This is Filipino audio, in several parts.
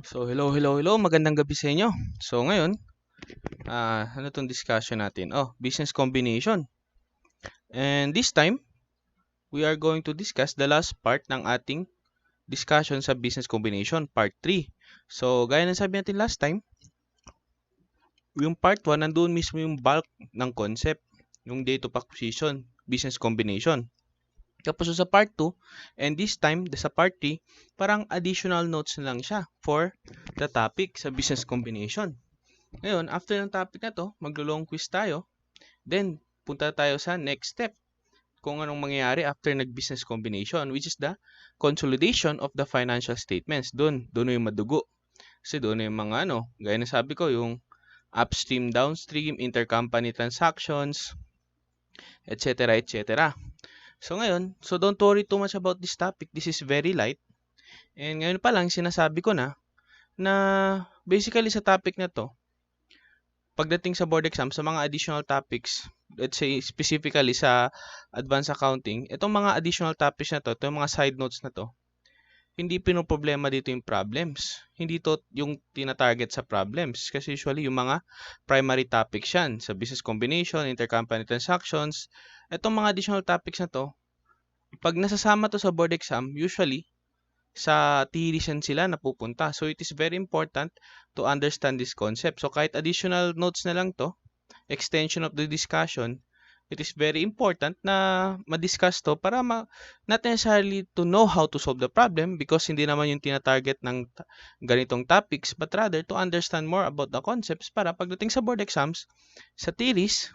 So, hello. Magandang gabi sa inyo. So, ngayon, ano tong discussion natin? Oh, business combination. And this time, we are going to discuss the last part ng ating discussion sa business combination, part 3. So, gaya ng sabi natin last time, yung part 1, nandun mismo yung bulk ng concept, yung date of acquisition, business combination. Tapos sa part 2, and this time, sa part 3, parang additional notes na lang siya for the topic sa business combination. Ngayon, after ng topic na to, maglo-long quiz tayo. Then, punta tayo sa next step. Kung anong mangyayari after nag-business combination, which is the consolidation of the financial statements. Doon yung madugo. Kasi doon yung mga gaya na sabi ko, yung upstream, downstream, intercompany transactions, etc. So ngayon, don't worry too much about this topic. This is very light. And ngayon pa lang, sinasabi ko na basically sa topic na to, pagdating sa board exam, sa mga additional topics, let's say specifically sa advanced accounting, itong mga additional topics na to, itong mga side notes na to, hindi pinoproblema dito yung problems. Hindi to yung tina-target sa problems. Kasi usually yung mga primary topics yan. Sa business combination, intercompany transactions, itong mga additional topics na to, pag nasasama to sa board exam, usually, sa theories sila napupunta. So, it is very important to understand this concept. So, kahit additional notes na lang to, extension of the discussion, it is very important na ma-discuss to para not necessarily to know how to solve the problem because hindi naman yung tina-target ng ganitong topics, but rather to understand more about the concepts para pagdating sa board exams, sa theories,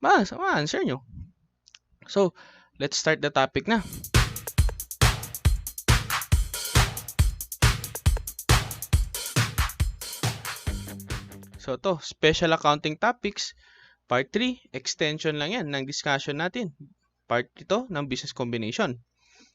ma-answer nyo. So, let's start the topic na. So to, special accounting topics, part 3, extension lang yan ng discussion natin. Part ito ng business combination.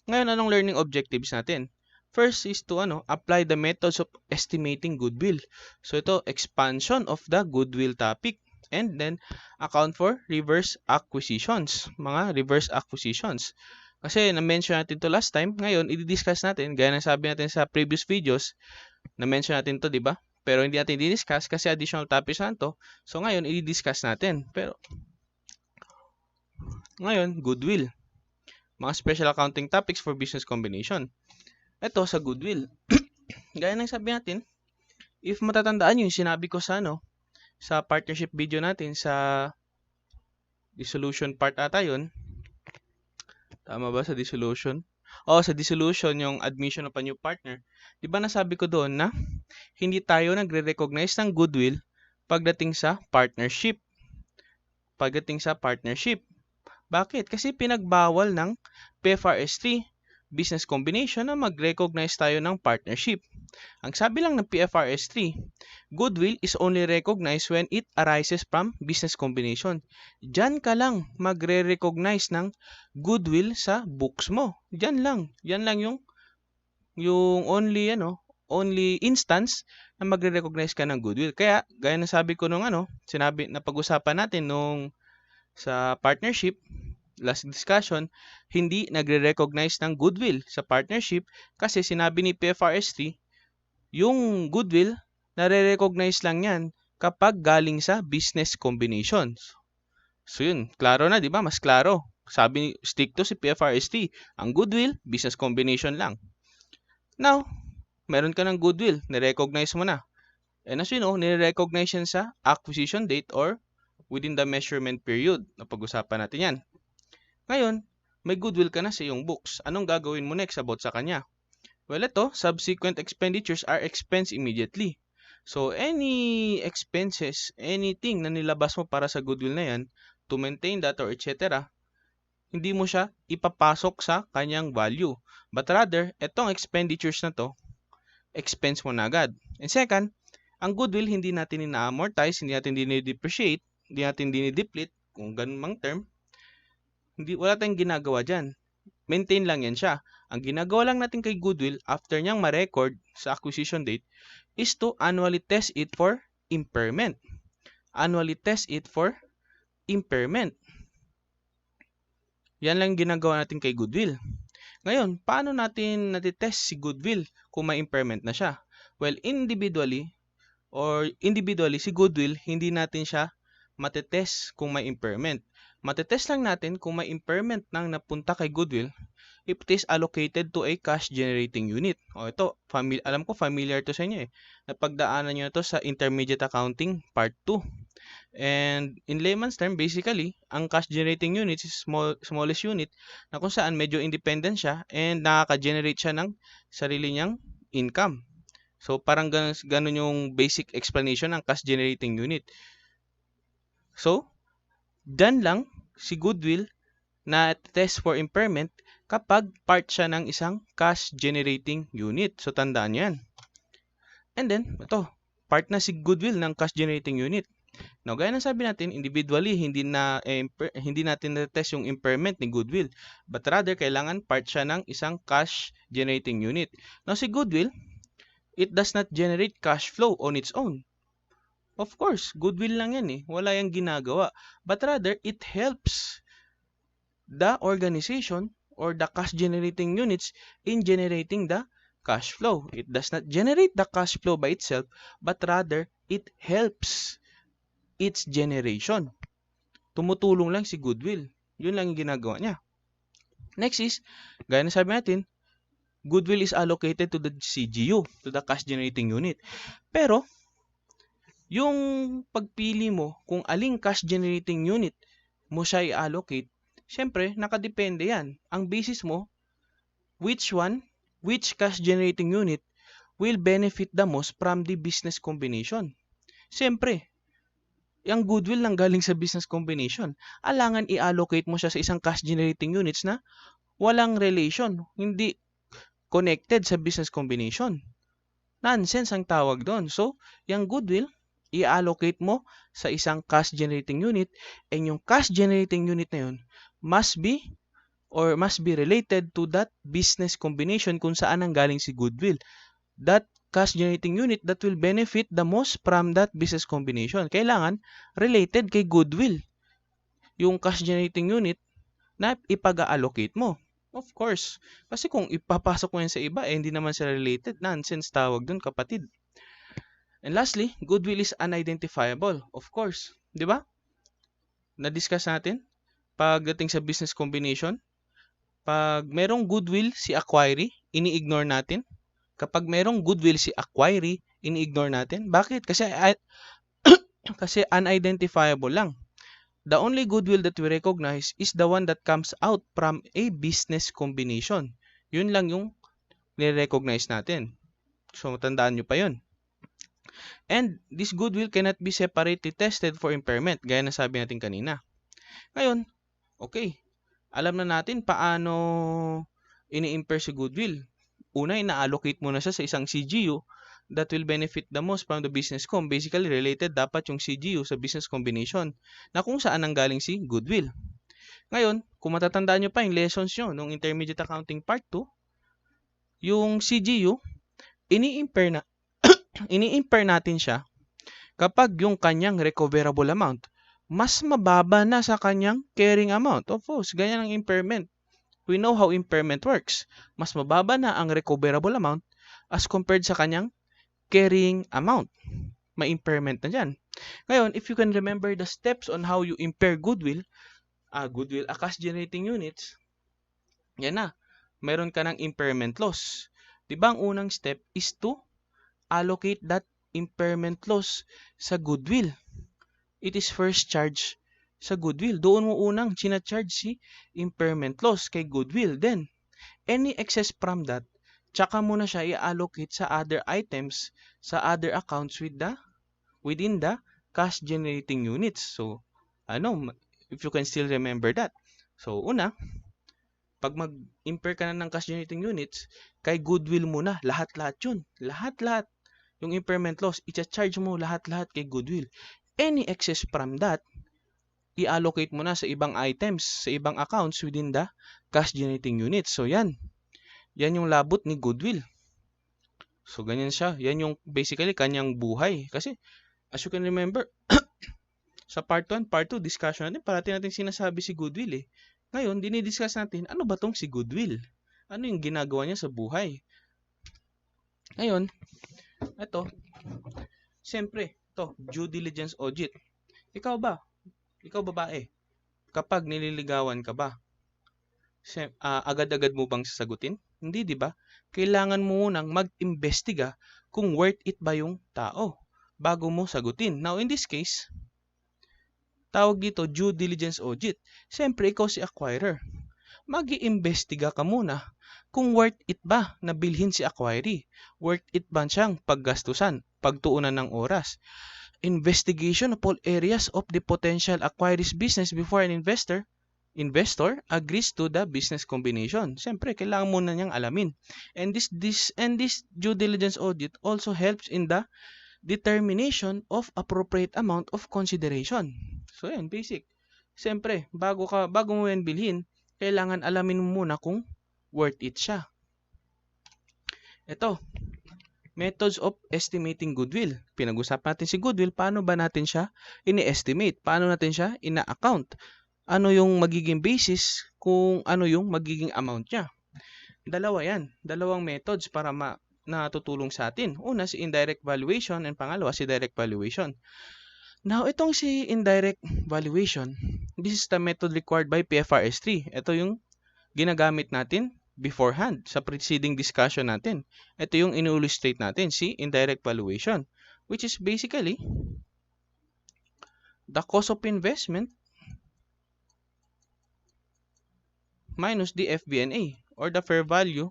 Ngayon, anong learning objectives natin? First is to apply the methods of estimating goodwill. So ito, expansion of the goodwill topic. And then, account for reverse acquisitions. Mga reverse acquisitions. Kasi na-mention natin to last time. Ngayon, i-discuss natin, gaya ng sabi natin sa previous videos, na-mention natin to, di ba? Pero hindi natin i-discuss kasi additional topics na to. So ngayon, i-discuss natin. Pero ngayon, goodwill. Mga special accounting topics for business combination. Ito sa goodwill. Gaya ng sabi natin, if matatandaan nyo yung sinabi ko sa sa partnership video natin sa dissolution part ata yun. Tama ba sa dissolution? Sa dissolution, yung admission of a new partner. Di ba nasabi ko doon na hindi tayo nagre-recognize ng goodwill pagdating sa partnership. Bakit? Kasi pinagbawal ng PFRS 3 business combination na mag-recognize tayo ng partnership. Ang sabi lang ng PFRS 3, goodwill is only recognized when it arises from business combination. Diyan ka lang magre-recognize ng goodwill sa books mo. Diyan lang. Yan lang yung only only instance na magre-recognize ka ng goodwill. Kaya gaya ng sabi ko nung sinabi na pag-usapan natin nung sa partnership last discussion, hindi nagre-recognize ng goodwill sa partnership kasi sinabi ni PFRS 3, yung goodwill nare-recognize lang yan kapag galing sa business combinations. So yun, klaro na, di ba? Mas klaro. Sabi, stick to si PFRS 3, ang goodwill, business combination lang. Now, meron ka ng goodwill, nire-recognize mo na. And as you know, nire-recognize yan sa acquisition date or within the measurement period. Napag-usapan natin yan. Ngayon, may goodwill ka na sa iyong books. Anong gagawin mo next about sa kanya? Well, ito, subsequent expenditures are expensed immediately. So, any expenses, anything na nilabas mo para sa goodwill na yan, to maintain that or etc., hindi mo siya ipapasok sa kanyang value. But rather, itong expenditures na to, expense mo na agad. And second, ang goodwill hindi natin ina-amortize, hindi natin dinidepreciate, hindi natin dinideplete, kung ganun mang term, wala tayong ginagawa dyan. Maintain lang yan siya. Ang ginagawa lang natin kay goodwill after niyang ma-record sa acquisition date is to annually test it for impairment. Yan lang ginagawa natin kay goodwill. Ngayon, paano natin natitest si goodwill kung may impairment na siya? Well, individually, si Goodwill, hindi natin siya matetest kung may impairment. Matetest lang natin kung may impairment nang napunta kay Goodwill if it is allocated to a cash generating unit. O ito, alam ko familiar to sa inyo eh. Napagdaanan nyo na to sa Intermediate Accounting Part 2. And in layman's term, basically, ang cash generating unit is smallest unit na kung saan medyo independent siya and nakaka-generate siya ng sarili niyang income. So, parang ganun yung basic explanation ng cash generating unit. So, dyan lang si Goodwill na test for impairment kapag part siya ng isang cash generating unit. So, tandaan nyo yan. And then, ito, part na si Goodwill ng cash generating unit. Now, gaya ng sabi natin, individually, hindi natin na-test yung impairment ni Goodwill. But rather, kailangan part siya ng isang cash generating unit. Now, si Goodwill, it does not generate cash flow on its own. Of course, Goodwill lang yan eh. Wala yung ginagawa. But rather, it helps the organization or the cash generating units in generating the cash flow. It does not generate the cash flow by itself, but rather, it helps its generation. Tumutulong lang si Goodwill. Yun lang yung ginagawa niya. Next is, gaya na sabi natin, Goodwill is allocated to the CGU, to the cash generating unit. Pero, yung pagpili mo kung aling cash generating unit mo siya i-allocate, syempre, nakadepende yan. Ang basis mo, which cash generating unit will benefit the most from the business combination. Syempre, yung Goodwill nang galing sa business combination. Alangan i-allocate mo siya sa isang cash generating units na walang relation, hindi connected sa business combination. Nonsense ang tawag doon. So, yung Goodwill, i-allocate mo sa isang cash generating unit, and yung cash generating unit na yun must be related to that business combination kung saan ang galing si Goodwill. That cash generating unit that will benefit the most from that business combination. Kailangan related kay Goodwill yung cash generating unit na ipag-allocate mo. Of course. Kasi kung ipapasok mo yan sa iba, hindi naman sila related. Nonsense tawag dun, kapatid. And lastly, Goodwill is unidentifiable. Of course. Di ba? Na-discuss natin pagdating sa business combination. Pag merong Goodwill si acquiree, ini-ignore natin. Kapag merong Goodwill si acquiree, ini-ignore natin. Bakit? Kasi unidentifiable lang. The only Goodwill that we recognize is the one that comes out from a business combination. Yun lang yung nire-recognize natin. So, tandaan nyo pa yun. And this Goodwill cannot be separately tested for impairment, gaya na sabi natin kanina. Ngayon, okay. Alam na natin paano ini-impair si Goodwill. Una, ina-allocate mo na siya sa isang CGU that will benefit the most from the business com. Basically, related dapat yung CGU sa business combination na kung saan nanggaling si Goodwill. Ngayon, kung matatandaan nyo pa yung lessons nyo nung Intermediate Accounting Part 2, yung CGU, ini-impair natin siya kapag yung kanyang recoverable amount mas mababa na sa kanyang carrying amount. Of course, ganyan ang impairment. We know how impairment works. Mas mababa na ang recoverable amount as compared sa kanyang carrying amount. May impairment na dyan. Ngayon, if you can remember the steps on how you impair Goodwill, cash generating units, yan na. Meron ka ng impairment loss. Diba ang unang step is to allocate that impairment loss sa Goodwill. It is first charge sa Goodwill. Doon mo unang charge si impairment loss kay Goodwill. Then, any excess from that, tsaka mo na siya i-allocate sa other items, sa other accounts within the cash generating units. So, if you can still remember that. So, una, pag mag-impair ka na ng cash generating units, kay Goodwill mo na, lahat-lahat yun. Lahat-lahat. Yung impairment loss, i-charge mo lahat-lahat kay Goodwill. Any excess from that, i-allocate mo na sa ibang items, sa ibang accounts within the cash generating units. So, yan. Yan yung labot ni Goodwill. So, ganyan siya. Yan yung basically kanyang buhay. Kasi, as you can remember, sa part 1, part 2, discussion natin, parati natin sinasabi si Goodwill eh. Ngayon, dinidiscuss natin, ano ba tong si Goodwill? Ano yung ginagawa niya sa buhay? Ngayon, Ito, siyempre, due diligence audit. Ikaw ba? Ikaw babae, kapag nililigawan ka ba, agad-agad mo bang sasagutin? Hindi, di ba? Kailangan mo munang mag-imbestiga kung worth it ba yung tao bago mo sagutin. Now, in this case, tawag dito due diligence audit. Siyempre, ikaw si acquirer. Mag-iimbestiga ka muna kung worth it ba na bilhin si acquiree. Worth it ba siyang paggastusan, pagtuunan ng oras. Investigation of all areas of the potential acquiree's business before an investor agrees to the business combination. Siyempre, kailangan muna niyang alamin. And this due diligence audit also helps in the determination of appropriate amount of consideration. So, yan, basic. Siyempre, bago mo yan bilhin, kailangan alamin mo muna kung worth it siya. Ito, methods of estimating goodwill. Pinag-usapan natin si goodwill, paano ba natin siya ini-estimate? Paano natin siya ina-account? Ano yung magiging basis kung ano yung magiging amount niya? Dalawa yan. Dalawang methods para natutulong sa atin. Una, si indirect valuation, and pangalawa, si direct valuation. Now, itong si indirect valuation, this is the method required by PFRS 3. Ito yung ginagamit natin beforehand sa preceding discussion natin. Ito yung in-illustrate natin, si indirect valuation, which is basically the cost of investment minus the FB&A, or the fair value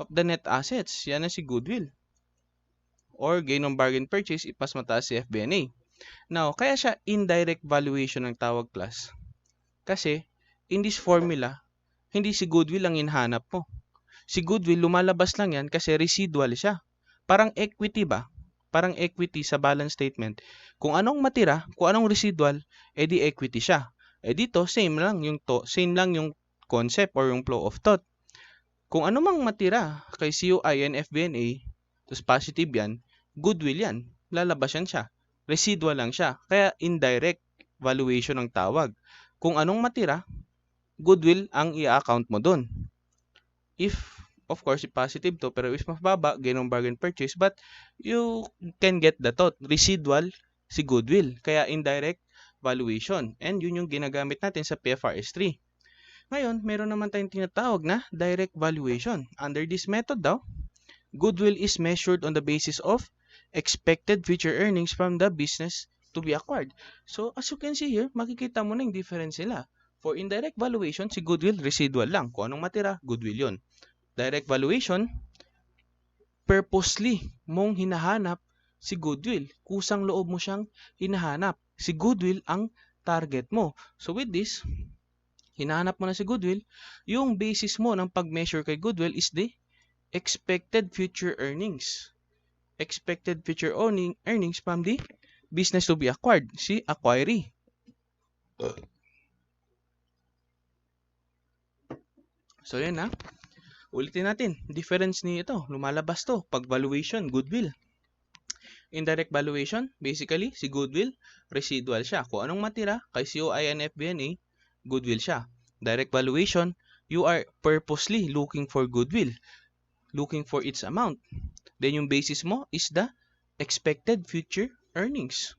of the net assets. Yan na si goodwill. Or gain on bargain purchase, ipas mataas si FB&A. Now, kaya siya indirect valuation ng tawag class. Kasi, in this formula, hindi si goodwill ang hinahanap mo. Si goodwill, lumalabas lang yan kasi residual siya. Parang equity ba? Parang equity sa balance statement. Kung anong matira, kung anong residual, edi equity siya. Dito, same lang yung concept or yung flow of thought. Kung ano mang matira kay COI and FB&A, tapos positive yan, goodwill yan. Lalabas yan siya. Residual lang siya. Kaya indirect valuation ang tawag. Kung anong matira, goodwill ang i-account mo dun. If, of course, positive to, pero if mababa, gain on bargain purchase, but you can get the thought. Residual si goodwill. Kaya indirect valuation. And yun yung ginagamit natin sa PFRS 3. Ngayon, meron naman tayong tinatawag na direct valuation. Under this method daw, goodwill is measured on the basis of expected future earnings from the business to be acquired. So, as you can see here, makikita mo na yung difference nila. For indirect valuation, si goodwill, residual lang. Kung anong matira, goodwill yun. Direct valuation, purposely mong hinahanap si goodwill. Kusang loob mo siyang hinahanap. Si goodwill ang target mo. So, with this, hinahanap mo na si goodwill. Yung basis mo ng pag-measure kay goodwill is the expected future earnings. Expected future earnings from the business to be acquired, si acquiree. So, yan na. Ulitin natin. Difference ni ito. Lumalabas to. Pag valuation, goodwill. Indirect valuation, basically, si goodwill, residual siya. Kung anong matira kay COI and FB&A, goodwill siya. Direct valuation, you are purposely looking for goodwill. Looking for its amount. Then yung basis mo is the expected future earnings.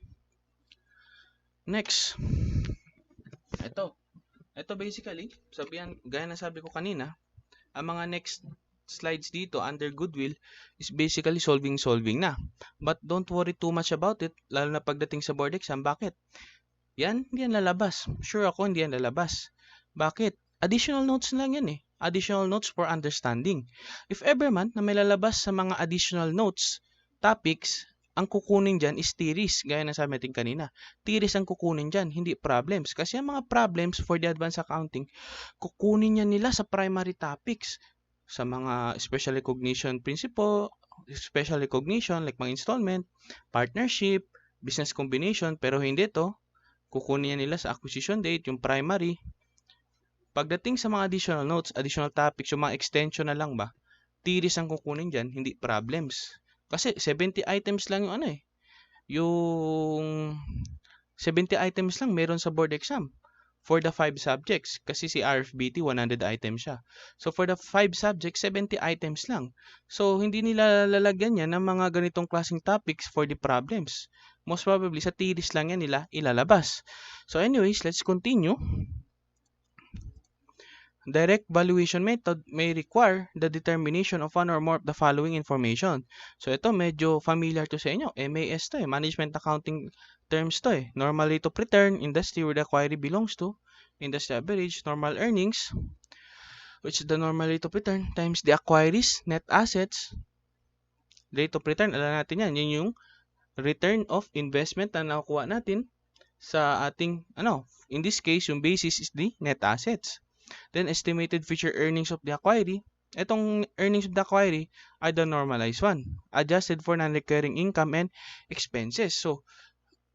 Next. Ito basically, gaya na sabi ko kanina, ang mga next slides dito under goodwill is basically solving na. But don't worry too much about it, lalo na pagdating sa board exam. Bakit? Yan, hindi yan lalabas. Sure ako, hindi yan lalabas. Bakit? Additional notes lang yan eh. Additional notes for understanding. If ever man na may lalabas sa mga additional notes, topics, ang kukunin dyan is theories, gaya na sabi natin kanina. Theories ang kukunin dyan, hindi problems. Kasi ang mga problems for the advanced accounting, kukunin yan nila sa primary topics. Sa mga special recognition principle, special recognition like mga installment, partnership, business combination, pero hindi to. Kukunin yan nila sa acquisition date, yung primary. Pagdating sa mga additional notes, additional topics, yung mga extension na lang ba, theories ang kukunin dyan, hindi problems. Kasi 70 items lang yung yung 70 items lang meron sa board exam. for the 5 subjects. Kasi si RFBT, 100 items siya. So, for the 5 subjects, 70 items lang. So, hindi nila lalagyan yan ng mga ganitong klaseng topics for the problems. Most probably, sa theories lang yan nila ilalabas. So, anyways, let's continue. Direct valuation method may require the determination of one or more of the following information. So, ito medyo familiar to sa inyo. MAS to Management Accounting terms to Normal rate of return, industry where the acquiree belongs to, industry average, normal earnings, which is the normal rate of return, times the acquiree's net assets. Rate of return, alam natin yan. Yun yung return of investment na nakuha natin sa ating, in this case, yung basis is the net assets. Then, estimated future earnings of the acquiree. Itong earnings of the acquiree are the normalized one, adjusted for non-recurring income and expenses. So,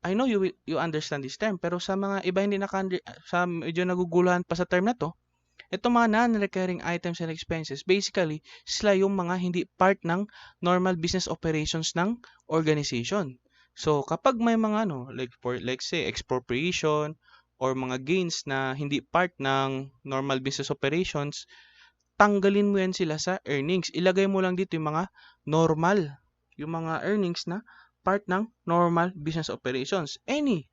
I know you understand this term, pero sa mga iba hindi sa medyo naguguluhan pa sa term na to, itong mga non-recurring items and expenses, basically, sila yung mga hindi part ng normal business operations ng organization. So, kapag may mga like say, expropriation, or mga gains na hindi part ng normal business operations, tanggalin mo yan sila sa earnings. Ilagay mo lang dito yung mga normal, yung mga earnings na part ng normal business operations. Any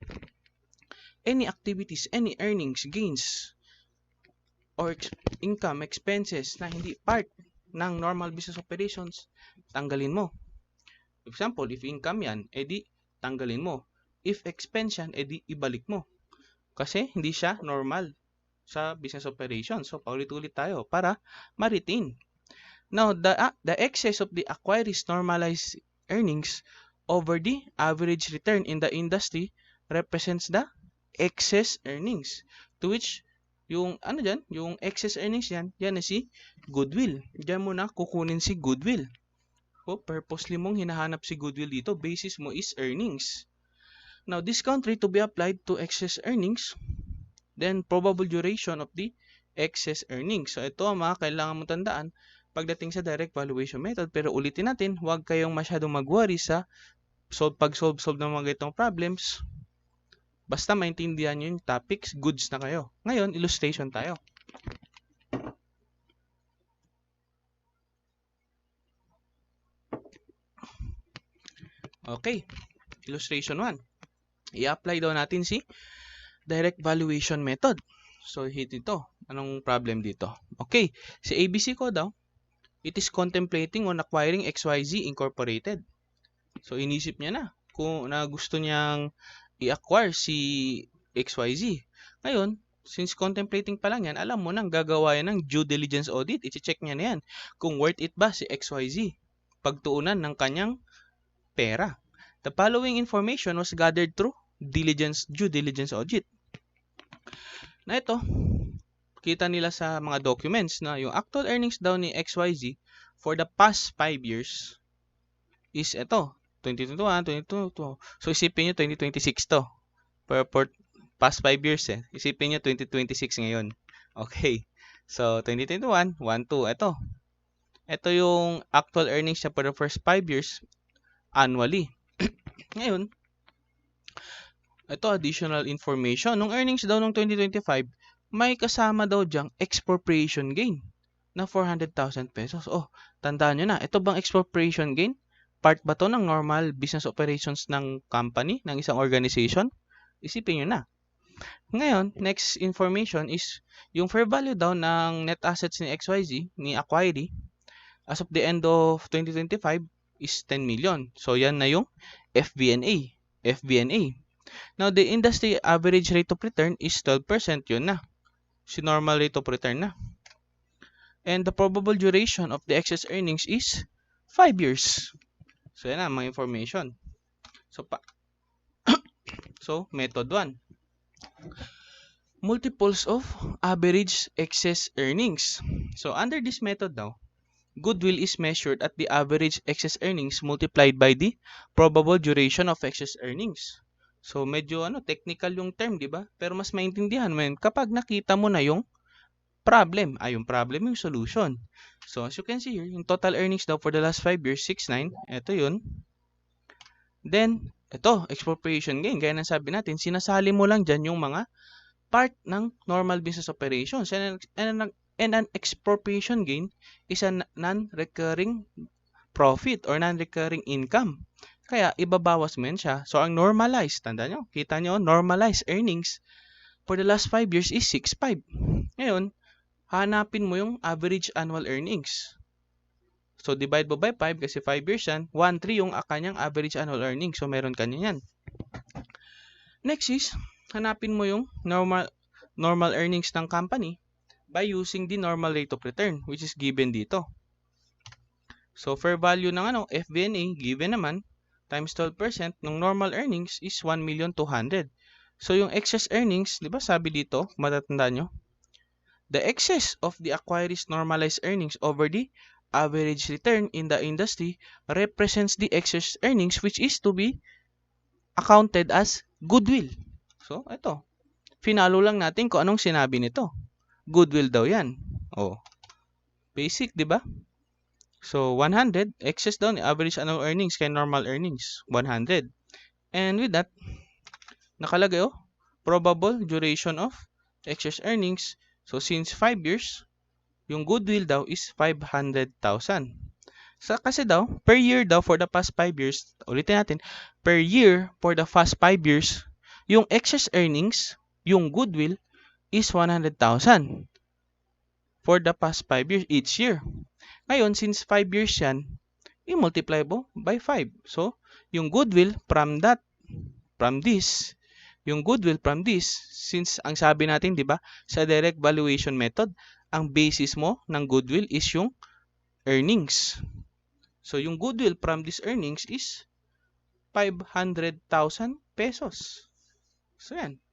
activities, any earnings, gains, or income, expenses na hindi part ng normal business operations, tanggalin mo. For example, if income yan, edi tanggalin mo. If expense yan, edi ibalik mo. Kasi hindi siya normal sa business operation. So, paulit-ulit tayo para ma-retain. Now, the excess of the acquiree's normalized earnings over the average return in the industry represents the excess earnings. To which, yung excess earnings yan na si Goodwill. Diyan mo na kukunin si Goodwill. So, purposely mong hinahanap si Goodwill dito. Basis mo is earnings. Now, discount rate to be applied to excess earnings, then probable duration of the excess earnings. So, ito ang mga kailangan mo tandaan pagdating sa direct valuation method. Pero ulitin natin, huwag kayong masyadong mag-worry sa pag-solve ng mga itong problems. Basta maintindihan nyo yung topics, goods na kayo. Ngayon, illustration tayo. Okay, illustration 1. I-apply daw natin si direct valuation method. So, hit ito. Anong problem dito? Okay, si ABC ko daw, it is contemplating on acquiring XYZ Incorporated. So, inisip niya na kung na gusto niyang i-acquire si XYZ. Ngayon, since contemplating pa lang yan, alam mo nang gagawa yan ng due diligence audit. I-check niya na yan kung worth it ba si XYZ pagtuunan ng kanyang pera. The following information was gathered through due diligence audit. Na ito, kita nila sa mga documents na yung actual earnings daw ni XYZ for the past 5 years is ito, 2021, 2022. So, isipin nyo 2026 to. For past 5 years Isipin nyo 2026 ngayon. Okay. So, 2021, 1, 2. Ito. Ito yung actual earnings niya for the first 5 years annually. Ngayon, ito additional information. Nung earnings daw nung 2025, may kasama daw diyang expropriation gain na 400,000 pesos. Oh, tandaan nyo na. Ito bang expropriation gain? Part ba to ng normal business operations ng company, ng isang organization? Isipin nyo na. Ngayon, next information is yung fair value daw ng net assets ni XYZ, ni acquiree, as of the end of 2025 is 10 million. So, yan na yung FVNA. Now, the industry average rate of return is 12%. Yun na. Si normal rate of return na. And the probable duration of the excess earnings is 5 years. So, yan na, mga information. So, method 1. Multiples of average excess earnings. So, under this method now, goodwill is measured at the average excess earnings multiplied by the probable duration of excess earnings. So, medyo technical yung term, di ba? Pero mas maintindihan mo yun kapag nakita mo na yung problem. Yung problem yung solution. So, as you can see here, yung total earnings daw for the last 5 years, 6,9. Ito yun. Then, ito, expropriation gain. Gaya ng sabi natin, sinasali mo lang dyan yung mga part ng normal business operations. And an expropriation gain is a non-recurring profit or non-recurring income. Kaya, ibabawas mo yan siya. So, ang normalized, tanda nyo, kita nyo, normalized earnings for the last 5 years is 6.5. Ngayon, hanapin mo yung average annual earnings. So, divide mo by 5 kasi 5 years yan. 1.3 yung kanyang average annual earnings. So, meron kanya yan. Next is, hanapin mo yung normal earnings ng company by using the normal rate of return which is given dito. So, fair value ng FVNA, given naman, times 12% ng normal earnings is 1,200,000. So, yung excess earnings, di ba sabi dito, matatandaan nyo, the excess of the acquiree's normalized earnings over the average return in the industry represents the excess earnings which is to be accounted as goodwill. So, ito. Finalo lang natin kung anong sinabi nito. Goodwill daw yan. Oh. Basic, di ba? So, 100, excess daw ni average annual earnings kay normal earnings, 100. And with that, nakalagay probable duration of excess earnings. So, since 5 years, yung goodwill daw is 500,000. So, kasi daw, per year daw for the past 5 years, ulitin natin, per year for the past 5 years, yung excess earnings, yung goodwill, is 100,000 for the past 5 years each year. Ngayon, since 5 years yan, i-multiply mo by 5. So, yung goodwill from this, since ang sabi natin, di ba, sa direct valuation method, ang basis mo ng goodwill is yung earnings. So, yung goodwill from this earnings is 500,000 pesos. So, yan.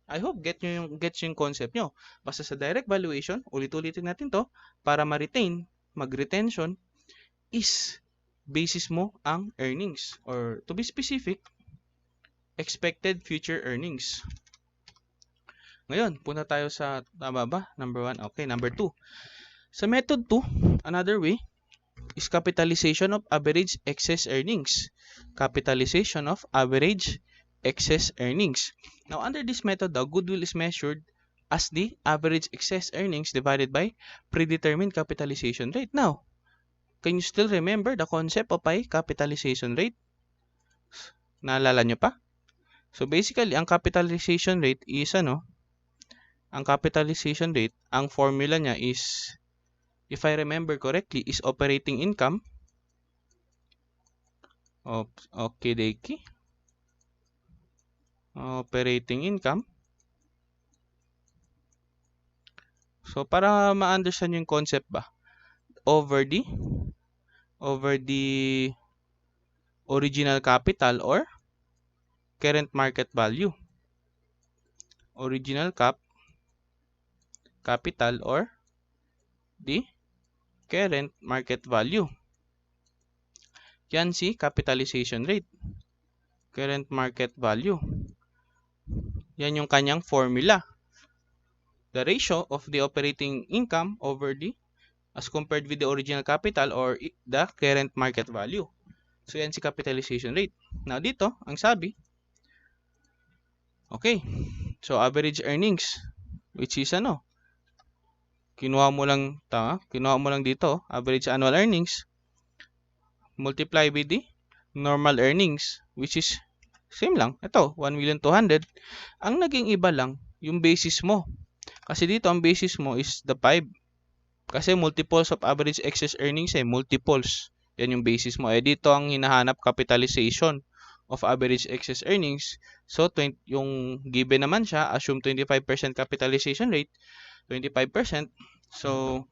I hope gets yung concept nyo. Basta sa direct valuation, ulit-ulitin natin to para mag-retention is basis mo ang earnings. Or to be specific, expected future earnings. Ngayon, punta tayo sa, tama ba? Number 1. Okay, number 2. Sa method 2, another way is capitalization of average excess earnings. Capitalization of average excess earnings. Now, under this method, the goodwill is measured as the average excess earnings divided by predetermined capitalization rate. Now, can you still remember the concept of capitalization rate? Naalala nyo pa? So, basically, ang capitalization rate is ang formula niya is, if I remember correctly, is operating income. Operating income. So, para ma-understand yung concept ba, over the original capital or current market value. Original capital or the current market value. Yan si capitalization rate. Current market value. Yan yung kanyang formula. The ratio of the operating income over as compared with the original capital or the current market value. So, yan si capitalization rate. Now, dito, ang sabi, okay, so average earnings, which is kinuha mo lang dito, average annual earnings, multiply with the normal earnings, which is same lang. Ito, 1,200,000. Ang naging iba lang, yung basis mo. Kasi dito, ang basis mo is the 5. Kasi multiples of average excess earnings multiples. Yan yung basis mo. Dito ang hinahanap capitalization of average excess earnings. So, yung given naman siya, assume 25% capitalization rate, 25%. So,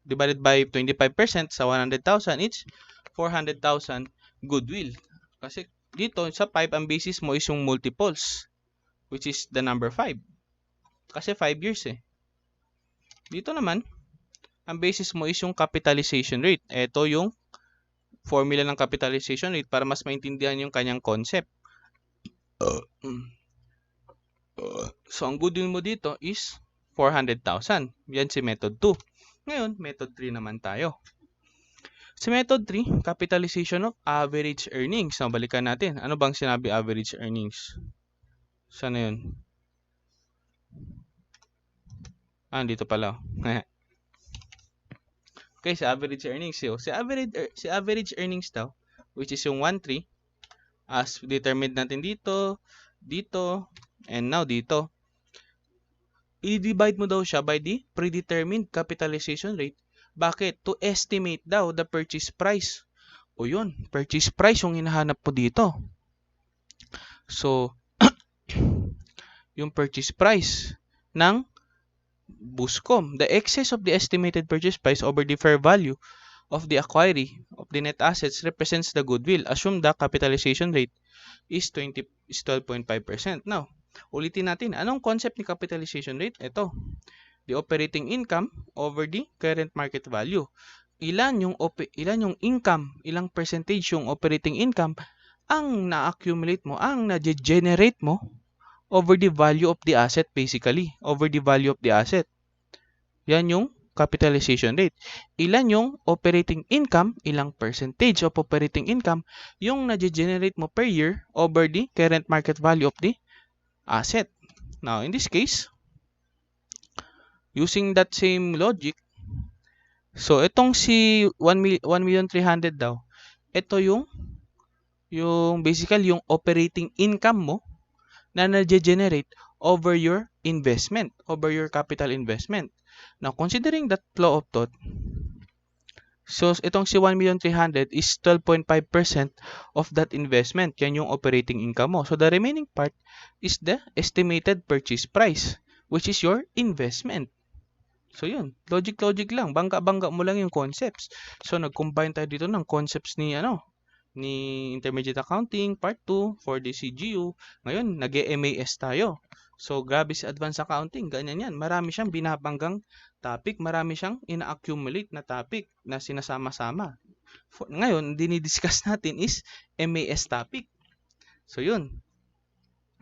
divided by 25% sa 100,000, it's 400,000 goodwill. Kasi dito, sa 5, ang basis mo is yung multiples, which is the number 5. Kasi 5 years Dito naman, ang basis mo is yung capitalization rate. Ito yung formula ng capitalization rate para mas maintindihan yung kanyang concept. So, ang goodwill mo dito is 400,000. Yan si method 2. Ngayon, method 3 naman tayo. Sa method 3, capitalization of average earnings. So, balikan natin. Ano bang sinabi average earnings? Saan na yun? Dito pala. Okay, sa average earnings. So, si average earnings daw, which is yung 1,3, as determined natin dito, dito, and now dito. I-divide mo daw siya by the predetermined capitalization rate. Bakit? To estimate daw the purchase price. O yun, purchase price yung hinahanap mo dito. So, yung purchase price ng Buscom, the excess of the estimated purchase price over the fair value of the acquiree of the net assets represents the goodwill. Assume the capitalization rate is 12.5%. Now, ulitin natin, anong concept ni capitalization rate? Ito, the operating income over the current market value. Ilan yung income, ilang percentage yung operating income ang na-accumulate mo, ang na-generate mo over the value of the asset, basically, over the value of the asset. Yan yung capitalization rate. Ilan yung operating income, ilang percentage of operating income yung na-generate mo per year over the current market value of the asset. Now, in this case, using that same logic, so itong si 1,300,000 daw, ito yung basically yung operating income mo na na-generate over your investment, over your capital investment. Now, considering that law of thought, so itong si 1,300,000 is 12.5% of that investment. Yan yung operating income mo. So, the remaining part is the estimated purchase price, which is your investment. So, yun. Logic lang. Bangga mo lang yung concepts. So, nag-combine tayo dito ng concepts ni Intermediate Accounting, Part 2, for the CGU. Ngayon, nag-MAS tayo. So, grabe si Advanced Accounting. Ganyan yan. Marami siyang binabanggang topic. Marami siyang ina-accumulate na topic na sinasama-sama. Ngayon, dinidiscuss natin is MAS topic. So, yun.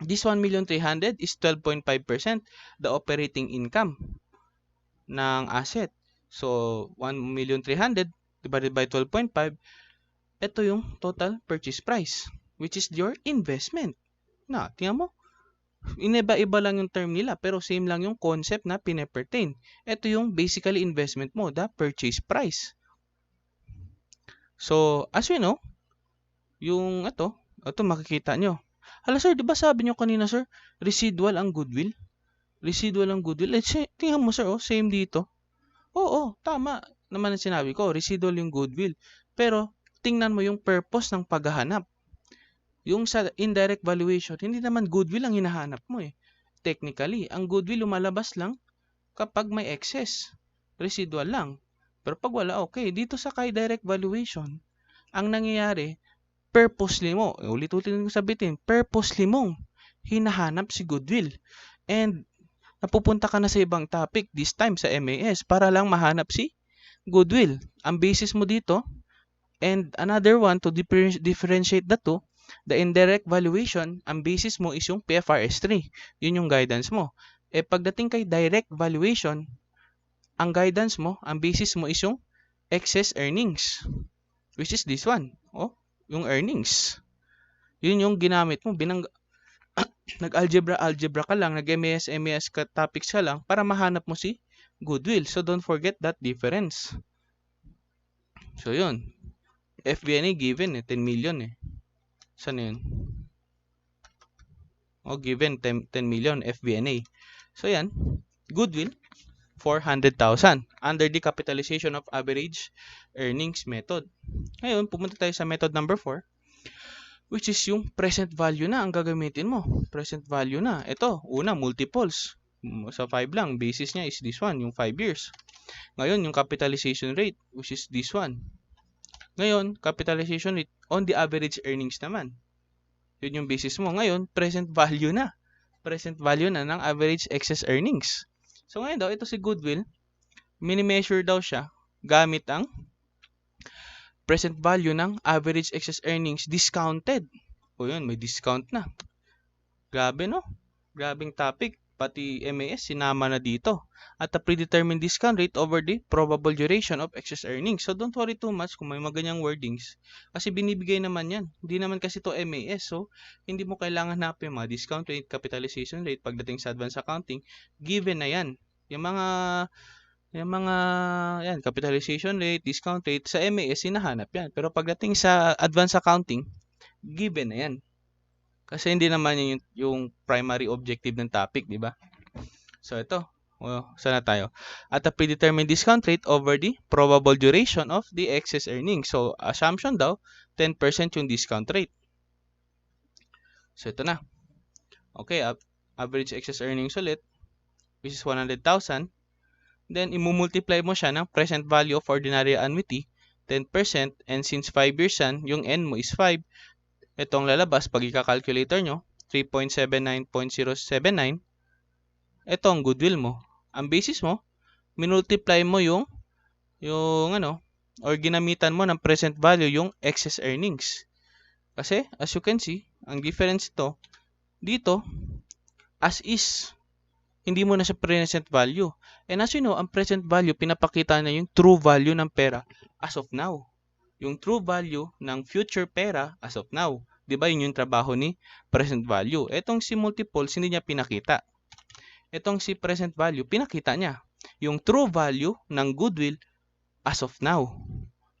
This 1,300,000 is 12.5% the operating income ng asset. So, 1,300,000 divided by 12.5, ito yung total purchase price, which is your investment. Na, tingnan mo, ineba-iba lang yung term nila, pero same lang yung concept na pine-pertain. Ito yung basically investment mo, the purchase price. So, as we know, yung ito makikita nyo. Hala sir, di ba sabi nyo kanina sir, residual ang goodwill? Residual ang goodwill. Tingnan mo sir, same dito. Oo, tama naman ang sinabi ko, residual yung goodwill. Pero, tingnan mo yung purpose ng paghahanap. Yung sa indirect valuation, hindi naman goodwill ang hinahanap mo eh. Technically, ang goodwill lumalabas lang kapag may excess. Residual lang. Pero pag wala, okay. Dito sa direct valuation, ang nangyayari, purposely mo, ulit-ulit ko sabihin, purposely mong hinahanap si goodwill. And, napupunta ka na sa ibang topic, this time sa MAS, para lang mahanap si goodwill. Ang basis mo dito, and another one to differentiate the two, the indirect valuation, ang basis mo is yung PFRS 3. Yun yung guidance mo. Pagdating kay direct valuation, ang guidance mo, ang basis mo is yung excess earnings, which is this one. Yung earnings. Yun yung ginamit mo. Nag-algebra ka lang, nag-MAS ka topics ka lang para mahanap mo si goodwill. So, don't forget that difference. So, yun. FBNA given 10 million Saan yun? Given 10 million FBNA. So yan, goodwill 400,000 under the capitalization of average earnings method. Ngayon, pumunta tayo sa method number 4, which is yung present value na ang gagamitin mo. Present value na. Ito, una, multiples. Sa 5 lang, basis niya is this one, yung 5 years. Ngayon, yung capitalization rate, which is this one. Ngayon, capitalization rate on the average earnings naman. Yun yung basis mo. Ngayon, present value na. Present value na ng average excess earnings. So, ngayon daw, ito si goodwill, mini-measure daw siya gamit ang present value ng average excess earnings discounted. Yun, may discount na. Grabe, no? Grabing topic. pati MAS sinama na dito. At a predetermined discount rate over the probable duration of excess earnings. So don't worry too much kung may mga ganyang wordings. Kasi binibigay naman yan. Hindi naman kasi to MAS. So hindi mo kailangan hanapin mga discount rate, capitalization rate pagdating sa advanced accounting. Given na yan. Yung mga yan, capitalization rate, discount rate, sa MAS hinahanap yan. Pero pagdating sa advanced accounting, given na yan. Kasi hindi naman yung primary objective ng topic, di ba? So ito, saan na tayo? At a predetermined discount rate over the probable duration of the excess earnings. So assumption daw, 10% yung discount rate. So ito na. Okay, average excess earnings ulit, which is 100,000. Then, imumultiply mo siya ng present value of ordinary annuity, 10%, and since 5 years yan, yung N mo is 5. Itong lalabas, pag ika-calculator nyo, 3.79.079. Ito ang goodwill mo. Ang basis mo, minultiply mo yung or ginamitan mo ng present value yung excess earnings. Kasi, as you can see, ang difference dito, as is, hindi mo na siya present value. And as you know, ang present value, pinapakita na yung true value ng pera as of now. Yung true value ng future pera as of now. Diba yun yung trabaho ni present value. Etong si multiples, hindi niya pinakita. Etong si present value, pinakita niya. Yung true value ng goodwill as of now.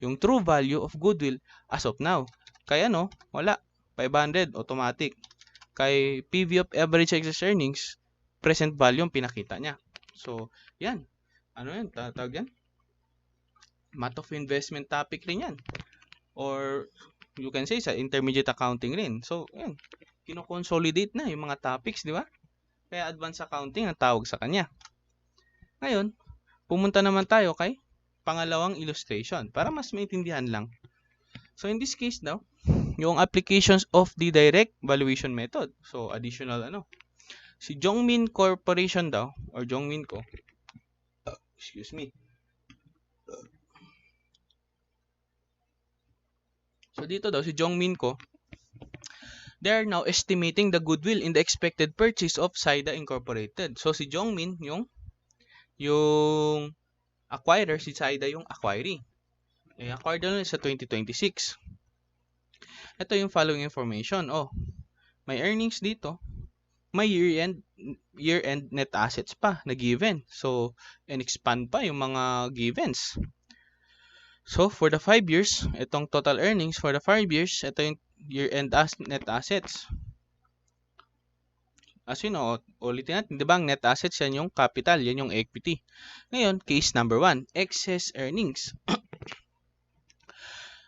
Yung true value of goodwill as of now. Kaya wala. 500, automatic. Kay PV of average excess earnings, present value ang pinakita niya. So, yan. Ano yan? Tatawag yan? Math of investment topic rin yan. Or, you can say, sa intermediate accounting rin. So, yan. Kino-consolidate na yung mga topics, di ba? Kaya advanced accounting ang tawag sa kanya. Ngayon, pumunta naman tayo kay pangalawang illustration para mas maintindihan lang. So, in this case daw, yung applications of the direct valuation method. So, additional si Jongmin Corporation daw, or Jongmin Co. Excuse me. So dito daw, si Jongmin Co. They are now estimating the goodwill in the expected purchase of Saida Incorporated. So si Jongmin, yung acquirer, si Saida yung acquiree. Acquired na sa 2026. Ito yung following information. May earnings dito. May year-end net assets pa na given. So, and expand pa yung mga givens. So, for the 5 years, itong total earnings for the 5 years, ito yung year-end net assets. As you know, ulitin natin, di ba ang net assets, yan yung capital, yan yung equity. Ngayon, case number 1, excess earnings.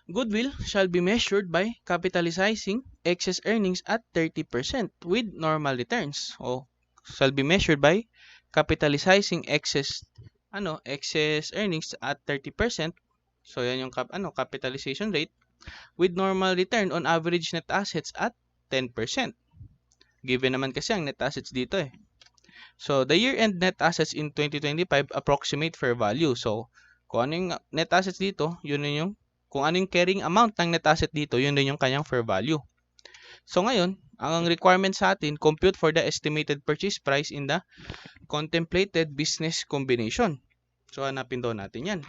Goodwill shall be measured by capitalizing excess earnings at 30% with normal returns. Shall be measured by capitalizing excess earnings at 30%. So yan yung capitalization rate with normal return on average net assets at 10%. Given naman kasi ang net assets dito eh. So the year-end net assets in 2025 approximate fair value. So kung ano yung net assets dito, yun yung kung ano yung carrying amount ng net asset dito, yun din yung kanyang fair value. So ngayon, ang requirement sa atin, compute for the estimated purchase price in the contemplated business combination. So hanapin daw natin yan.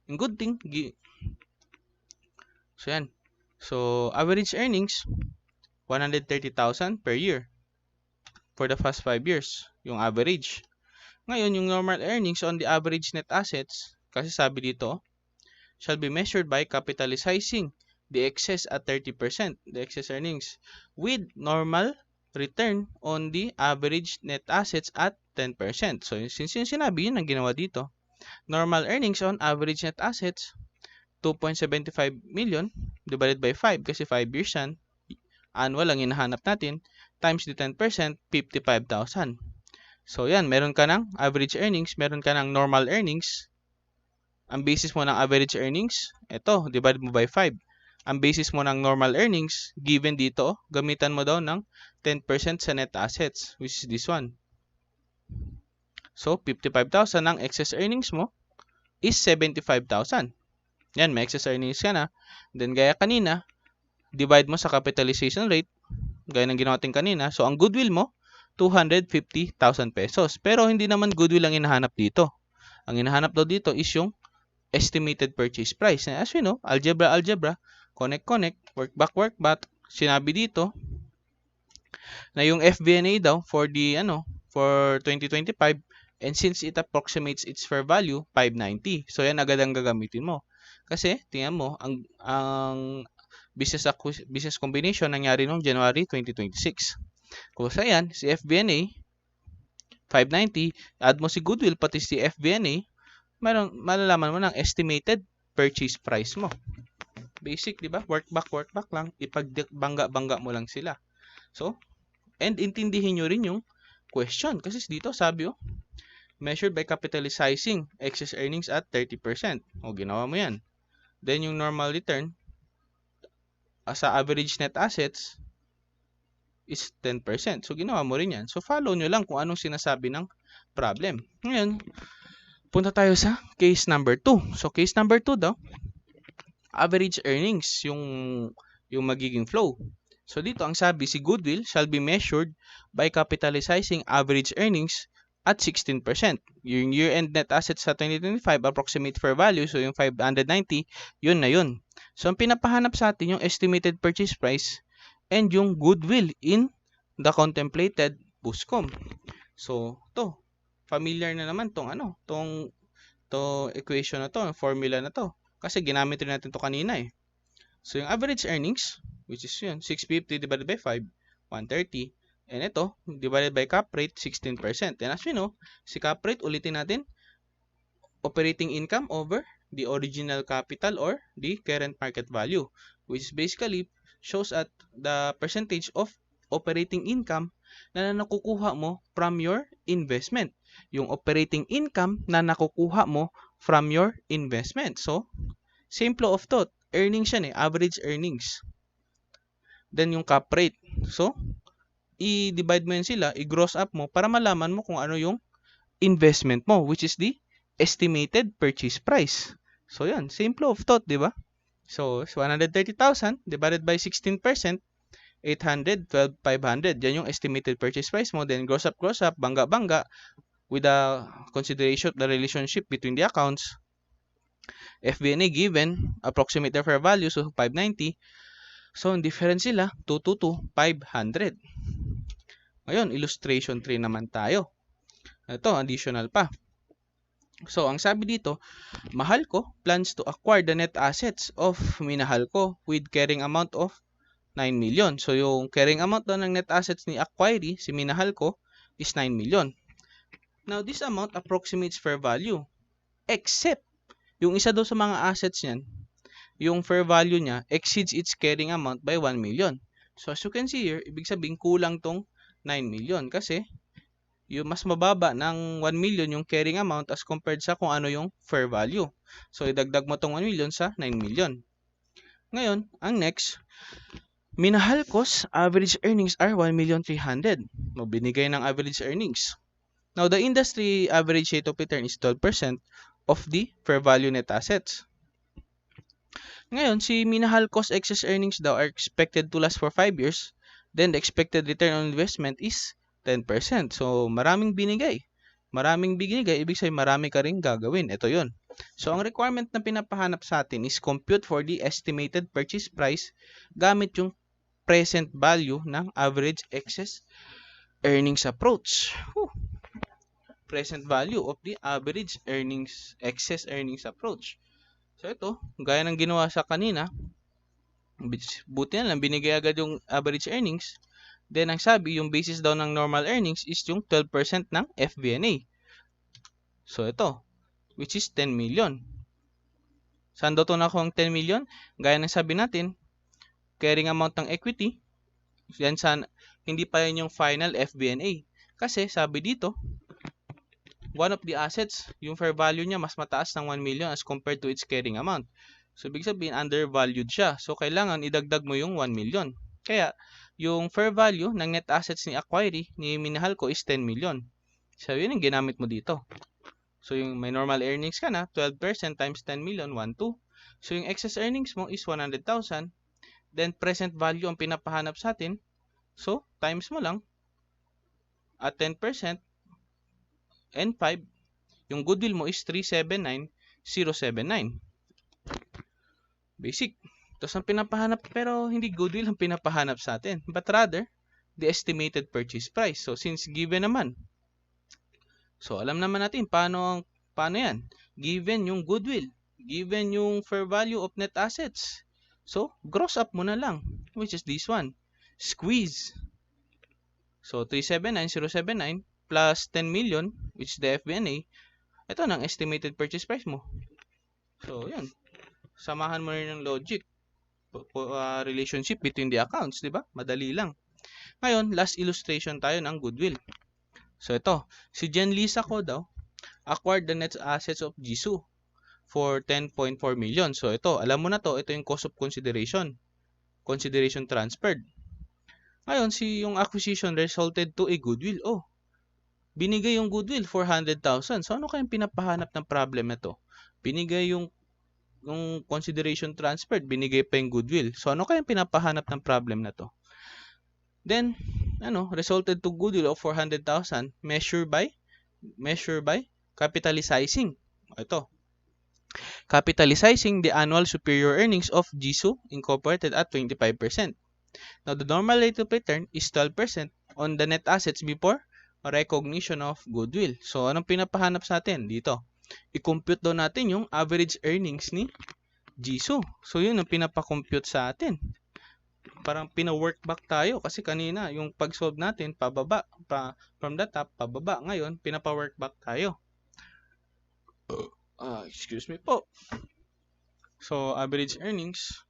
Yung good thing, so yan. So average earnings, 130,000 per year for the first 5 years, yung average. Ngayon, yung normal earnings on the average net assets, kasi sabi dito, shall be measured by capitalizing the excess at 30%, the excess earnings, with normal return on the average net assets at 10%. So, since yung sinabi, yun ang ginawa dito. Normal earnings on average net assets, 2.75 million divided by 5, kasi 5 years yan, annual lang hinahanap natin, times the 10%, 55,000. So, yan, meron ka ng average earnings, meron ka ng normal earnings. Ang basis mo ng average earnings, ito, divide mo by 5. Ang basis mo ng normal earnings, given dito, gamitan mo daw ng 10% sa net assets, which is this one. So, 55,000 ang excess earnings mo is 75,000. Yan, may excess earnings ka na. Then, gaya kanina, divide mo sa capitalization rate, gaya ng ginawa natin kanina. So, ang goodwill mo, 250,000 pesos. Pero hindi naman goodwill ang hinahanap dito. Ang hinahanap daw dito is yung estimated purchase price. And as we know, algebra, connect, work back. Sinabi dito na yung FBNA daw for 2025, and since it approximates its fair value 590. So yan agad ang gagamitin mo. Kasi tingnan mo ang business combination nangyari noong January 2026. Kung sa yan, si FBNA 590, add mo si Goodwill pati si FBNA, malalaman mo ng estimated purchase price mo. Basic, di ba? Work back lang. Ipagbangga-bangga mo lang sila. So, and intindihin nyo rin yung question. Kasi dito sabi measured by capitalizing excess earnings at 30%. O, ginawa mo yan. Then, yung normal return sa average net assets is 10%. So, ginawa mo rin yan. So, follow nyo lang kung anong sinasabi ng problem. Ngayon, punta tayo sa case number 2. So, case number 2 daw, average earnings, yung magiging flow. So, dito ang sabi, si Goodwill shall be measured by capitalizing average earnings at 16%. Yung year-end net assets sa 2025, approximate fair value, so yung 590, yun na yun. So, ang pinapahanap sa atin yung estimated purchase price and yung goodwill in the contemplated PUSCOM. So, familiar na naman tong equation na to, formula na to. Kasi ginamit rin natin to kanina eh. So, yung average earnings, which is yun, 650 divided by 5, 130. And ito, divided by cap rate, 16%. And as we know, si cap rate, ulitin natin, operating income over the original capital or the current market value, which basically shows at the percentage of operating income na nakukuha mo from your investment. Yung operating income na nakukuha mo from your investment. So, same flow of thought. Earnings yan average earnings. Then yung cap rate. So, i-divide mo yan sila, i-gross up mo para malaman mo kung ano yung investment mo, which is the estimated purchase price. So, yan. Same flow of thought, di ba? So, 130,000 divided by 16%, 800, 12,500. Yan yung estimated purchase price mo. Then, gross up, bangga, with the consideration of the relationship between the accounts. FBNA given, approximate the fair value, so 590. So, ang difference sila, 222, 500. Ngayon, illustration 3 naman tayo. Ito, additional pa. So, ang sabi dito, Mahalco plans to acquire the net assets of Minahalco with carrying amount of 9 million. So, yung carrying amount doon ng net assets ni acquiree, si Minahalco, is 9 million. Now, this amount approximates fair value. Except, yung isa daw sa mga assets niyan, yung fair value niya exceeds its carrying amount by 1 million. So, as you can see here, ibig sabihin kulang tong 9 million kasi yung mas mababa ng 1 million yung carrying amount as compared sa kung ano yung fair value. So, idagdag mo tong 1 million sa 9 million. Ngayon, ang next, Minahalco's average earnings are 1,300,000. Binigay ng average earnings. Now, the industry average rate of return is 12% of the fair value net assets. Ngayon, si Minahalco's excess earnings daw are expected to last for 5 years. Then, the expected return on investment is 10%. So, maraming binigay. Ibig sabihin marami ka rin gagawin. Ito yun. So, ang requirement na pinapahanap sa atin is compute for the estimated purchase price gamit yung present value ng average excess earnings approach. Present value of the average earnings, excess earnings approach. So, ito, gaya ng ginawa sa kanina, buti na lang, binigay agad yung average earnings. Then, ang sabi, yung basis daw ng normal earnings is yung 12% ng FBNA. So, ito, which is 10 million. Saan daw ito nakuha ang 10 million? Gaya ng sabi natin, carrying amount ng equity, yan hindi pa yan yung final FBNA. Kasi, sabi dito, one of the assets, yung fair value niya mas mataas ng 1 million as compared to its carrying amount. So, ibig sabihin, undervalued siya. So, kailangan idagdag mo yung 1 million. Kaya, yung fair value ng net assets ni acquiree ni Minahalco is 10 million. So, yun yung ginamit mo dito. So, yung may normal earnings ka na, 12% times 10 million, 1,2. So, yung excess earnings mo is 100,000. Then, present value ang pinapahanap sa atin. So, times mo lang. at 10% and 5, yung goodwill mo is 379,079. Basic. Tapos ang pinapahanap, pero hindi goodwill ang pinapahanap sa atin, but rather the estimated purchase price. So since given naman, so alam naman natin paano yan. Given yung goodwill, given yung fair value of net assets. So gross up mo na lang, which is this one. Squeeze. So 379,079 plus 10 million, which is the FBNA. Ito ang estimated purchase price mo. So yan. Samahan mo rin ng logic. Relationship between the accounts, di ba? Madali lang. Ngayon, last illustration tayo ng goodwill. So ito, si Jen Lisa ko daw acquired the net assets of Jisoo for 10.4 million. So ito, alam mo na to, ito yung cost of consideration. Consideration transferred. Ngayon, yung acquisition resulted to a goodwill. Oh, binigay yung goodwill 400,000. So ano kayang pinapahanap ng problem na to? Binigay yung consideration transferred, binigay pa yung goodwill. So ano kayang pinapahanap ng problem na to? Then, resulted to goodwill of 400,000 measured by capitalizing. Ito. Capitalizing the annual superior earnings of Jisoo Incorporated at 25%. Now, the normal rate of return is 12% on the net assets before recognition of goodwill. So, anong pinapahanap sa atin dito? I-compute daw natin yung average earnings ni Jisoo. So, yun ang pinapakompute sa atin. Parang pina-work back tayo kasi kanina yung pag-solve natin pababa, from the top pababa. Ngayon, pinapa-work back tayo. Excuse me po. So, average earnings.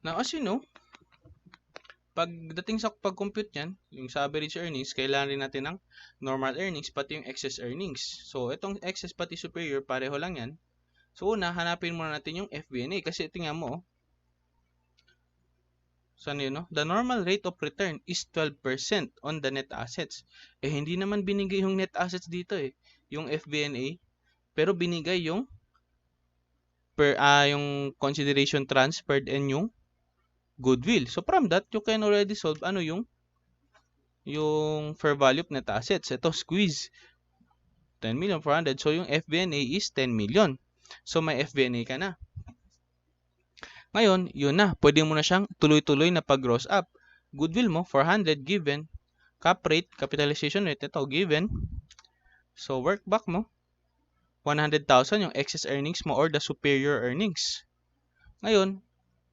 Now, as you know, pagdating sa pag-compute yan, yung sa average earnings, kailangan rin natin ng normal earnings, pati yung excess earnings. So, itong excess pati superior, pareho lang yan. So, una, hanapin muna natin yung FBNA. Kasi tingnan mo, saan yun, no? The normal rate of return is 12% on the net assets. Hindi naman binigay yung net assets dito yung FBNA, pero binigay yung yung consideration transferred and yung goodwill. So from that, you can already solve yung fair value of net assets. Ito, squeeze. 10,400,000. So yung FBNA is 10 million. So may FBNA ka na. Ngayon, yun na. Pwede mo na siyang tuloy-tuloy na pag-gross up. Goodwill mo, 400 given. Cap rate, capitalization rate, ito, given. So work back mo, 100,000 yung excess earnings mo or the superior earnings. Ngayon,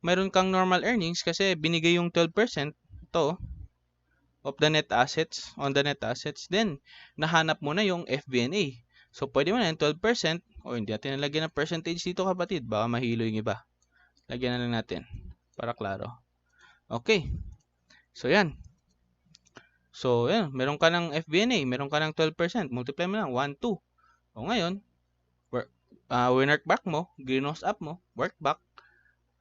mayroon kang normal earnings kasi binigay yung 12% to of the net assets, on the net assets. Then, nahanap mo na yung FBNA. So, pwede mo na yung 12%. O, hindi natin nalagyan ng percentage dito, kapatid. Baka mahilo yung iba. Lagyan na lang natin para klaro. Okay. So, yan. So, yan. Meron ka ng FBNA. Meron ka ng 12%. Multiply mo lang. 1, 2. O, ngayon, work back mo, gross up mo, work back.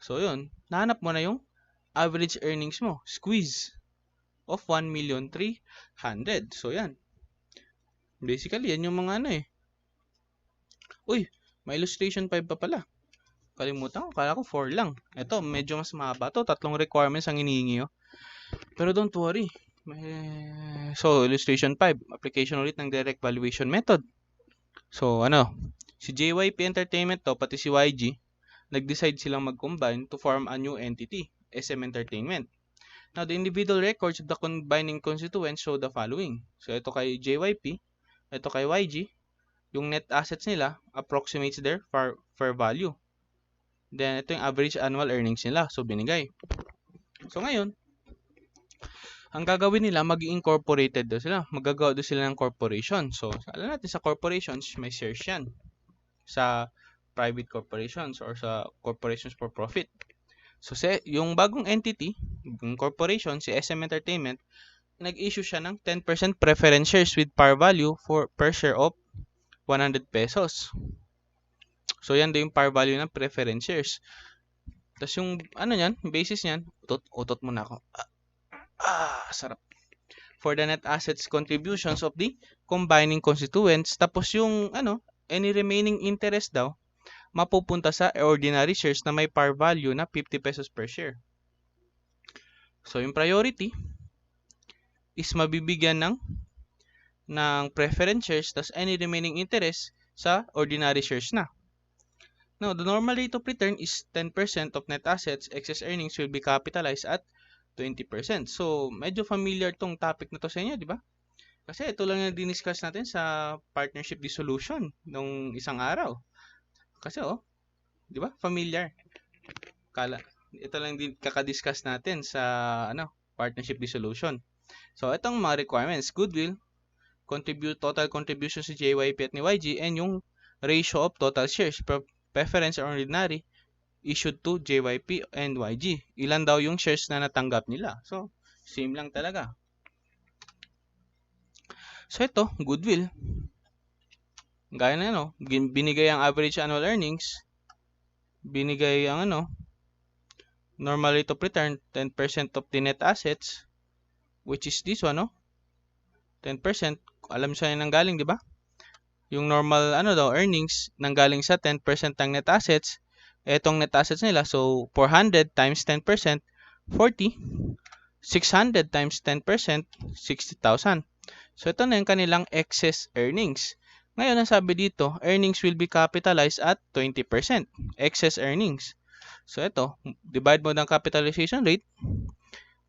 So, yun. Nahanap mo na yung average earnings mo. Squeeze of 1,300,000. So, yan. Basically, yan yung mga Uy, may illustration 5 pa pala. Kalimutan ko. Kala ko 4 lang. Ito, medyo mas mahaba to. 3 requirements ang hinihingi. Pero don't worry. So, illustration 5. Application ulit ng direct valuation method. So, si JYP Entertainment to, pati si YG, nag-decide silang mag-combine to form a new entity, SM Entertainment. Now, the individual records of the combining constituents show the following. So, ito kay JYP, ito kay YG, yung net assets nila approximates their fair value. Then, ito yung average annual earnings nila. So, binigay. So, ngayon, ang gagawin nila, mag-incorporated daw sila. Magagawa daw sila ng corporation. So, alam natin sa corporations, may shares yan. Sa private corporations or sa corporations for profit. So, yung bagong entity, yung corporation, si SM Entertainment, nag-issue siya ng 10% preference shares with par value per share of 100 pesos. So, yan din yung par value ng preference shares. Tapos yung, basis niyan, utot muna ako. Sarap. For the net assets contributions of the combining constituents, tapos yung, any remaining interest daw, mapupunta sa ordinary shares na may par value na 50 pesos per share. So, yung priority, is mabibigyan ng preference shares, tas any remaining interest sa ordinary shares na. Now, the normal rate of return is 10% of net assets. Excess earnings will be capitalized at 20%. So, medyo familiar tong topic na to sa inyo, di ba? Kasi ito lang yung diniscuss natin sa partnership dissolution nung isang araw. Kasi di ba? Familiar. Ito lang din kakadiscuss natin sa partnership dissolution. So, itong mga requirements, goodwill, total contribution si JYP at ni YG, and yung ratio of total shares, preference or ordinary, issued to JYP and YG. Ilan daw yung shares na natanggap nila. So, same lang talaga. So, ito, goodwill. Gaya na binigay ang average annual earnings, binigay ang normal rate of return, 10% of the net assets, which is this one, 10%. Alam sa nang galing, di ba? Yung normal earnings nanggaling sa 10% ng net assets. Etong net assets nila, so 400 times 10%, 40. 600 times 10%, 60,000. So ito na yung kanilang excess earnings. Ngayon, ang sabi dito, earnings will be capitalized at 20%. Excess earnings. So ito, divide mo ng capitalization rate,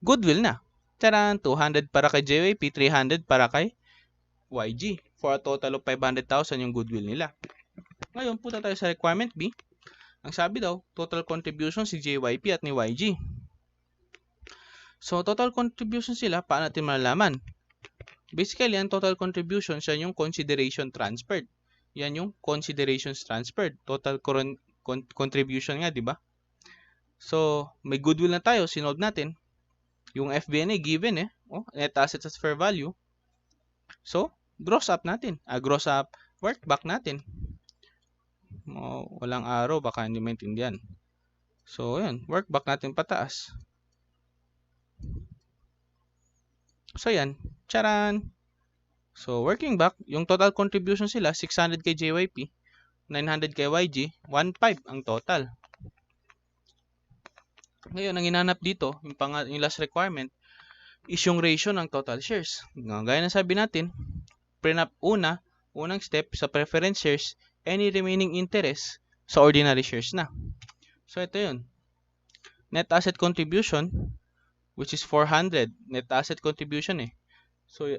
goodwill na. Taran, 200 para kay JYP, 300 para kay YG. For a total of 500,000 yung goodwill nila. Ngayon, punta tayo sa requirement B. Ang sabi daw, total contribution si JYP at ni YG. So, total contribution sila, paano natin malalaman? Basically, ang total contribution siya yung consideration transferred. Yan yung considerations transferred. Total contribution nga, di ba? So, may goodwill na tayo, sinolve natin. Yung FBNA given net assets as fair value. So, gross up natin. Gross up workback natin. Walang arrow, baka hindi maintindihan. So, yan, workback natin pataas. So, yan. Charan! So, working back, yung total contribution sila, 600 kay JYP, 900 kay YG, 1.5 ang total. Ngayon, ang inanap dito, yung last requirement, is yung ratio ng total shares. Gaya na sabi natin, unang step sa preference shares, any remaining interest sa ordinary shares na. So, ito yun. Net asset contribution, which is 400. Net asset contribution So,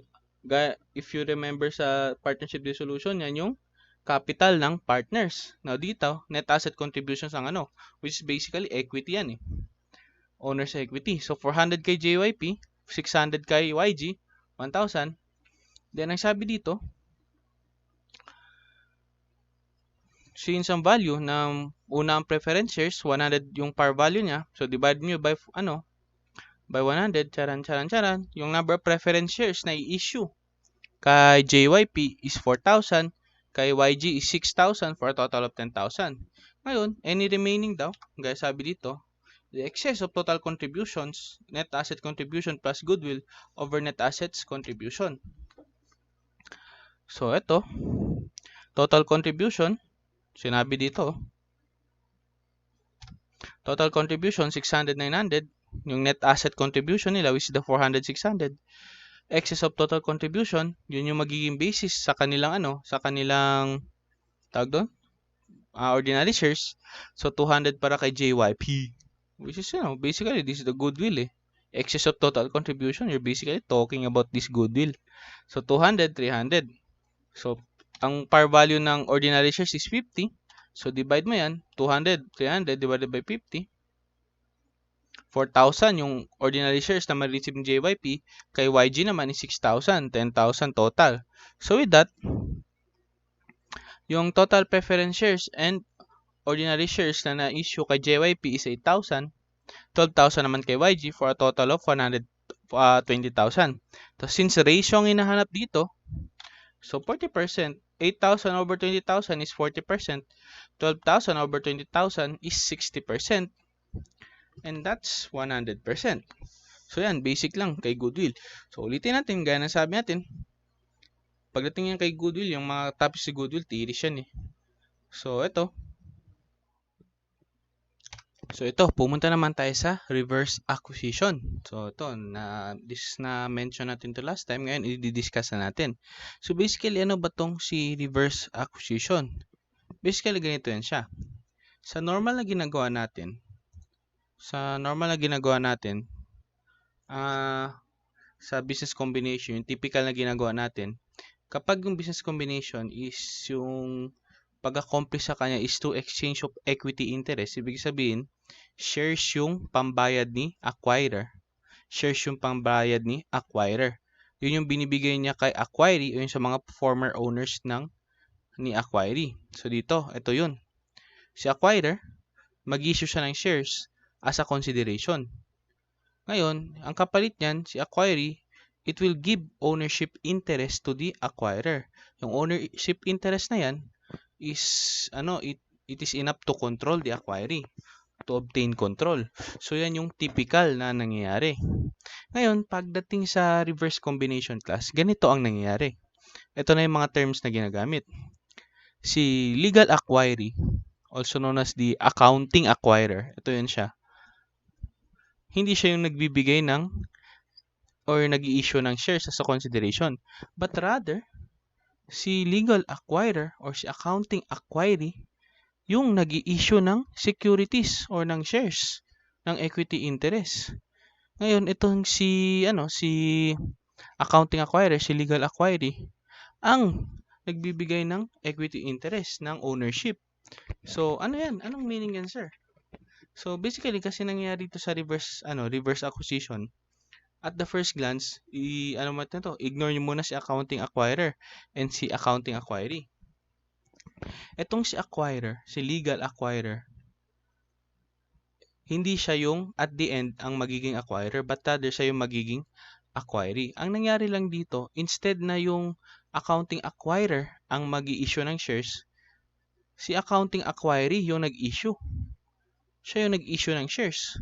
if you remember sa partnership dissolution, yan yung capital ng partners. Now, dito, net asset contributions ang which is basically equity yan Owner's equity. So, 400 kay JYP, 600 kay YG, 1,000. Then, ang sabi dito, since ang value ng una ang preference shares, 100 yung par value niya. So, divide nyo by, by 100, charan. Yung number of preference shares na i-issue kay JYP is 4,000, kay YG is 6,000 for a total of 10,000. Ngayon, any remaining daw, gaya sabi dito, the excess of total contributions, net asset contribution plus goodwill over net assets contribution. So, ito, total contribution, sinabi dito, total contribution, 600, 900, yung net asset contribution nila, which is the 400, 600, excess of total contribution, yun yung magiging basis sa kanilang tawag doon, ordinary shares. So, 200 para kay JYP, which is, basically, this is the goodwill Excess of total contribution, you're basically talking about this goodwill. So, 200, 300. So, ang par value ng ordinary shares is 50. So, divide mo yan, 200, 300 divided by 50. 4,000 yung ordinary shares na ma-receive ng JYP. Kay YG naman is 6,000, 10,000 total. So, with that, yung total preference shares and ordinary shares na na-issue kay JYP is 8,000. 12,000 naman kay YG for a total of 120,000. So, since ratio ang hinahanap dito, so 40%, 8,000 over 20,000 is 40%, 12,000 over 20,000 is 60%, and that's 100%. So, yan, basic lang kay goodwill. So, ulitin natin, gaya na sabi natin, pagdating yan kay goodwill, yung mga topics si goodwill, tiris yan So, ito, So ito, pumunta naman tayo sa reverse acquisition. So ito, na-mention natin to last time. Ngayon, i-discuss na natin. So basically, ano ba tong si reverse acquisition? Basically, ganito yan siya. Sa normal na ginagawa natin, sa business combination, yung typical na ginagawa natin, kapag yung business combination is yung pag-accomplish sa kanya is to exchange of equity interest, ibig sabihin, shares yung pambayad ni acquirer. Yun yung binibigay niya kay acquiree o yung sa mga former owners ni acquiree. So dito, ito yun. Si acquirer, mag-issue siya ng shares as a consideration. Ngayon, ang kapalit niyan, si acquiree, it will give ownership interest to the acquirer. Yung ownership interest na yan is, it is enough to control the acquiree, to obtain control. So, yan yung typical na nangyayari. Ngayon, pagdating sa reverse combination class, ganito ang nangyayari. Ito na yung mga terms na ginagamit. Si legal acquiree, also known as the accounting acquirer, ito yan siya. Hindi siya yung nagbibigay or nag-i-issue ng shares as a consideration. But rather, si legal acquirer or si accounting acquiree yung nag-i-issue ng securities or ng shares ng equity interest. Ngayon, itong si accounting acquirer, si legal acquiree, ang nagbibigay ng equity interest ng ownership. So, ano yan? Anong meaning yan, sir? So, basically, kasi nangyayari ito sa reverse acquisition. At the first glance, ignore nyo muna si accounting acquirer and si accounting acquiree. Etong si acquirer, si legal acquirer, hindi siya yung at the end ang magiging acquirer, but rather siya yung magiging acquiree. Ang nangyari lang dito, instead na yung accounting acquirer ang mag-i-issue ng shares, si accounting acquiree yung nag-issue. Siya yung nag-issue ng shares.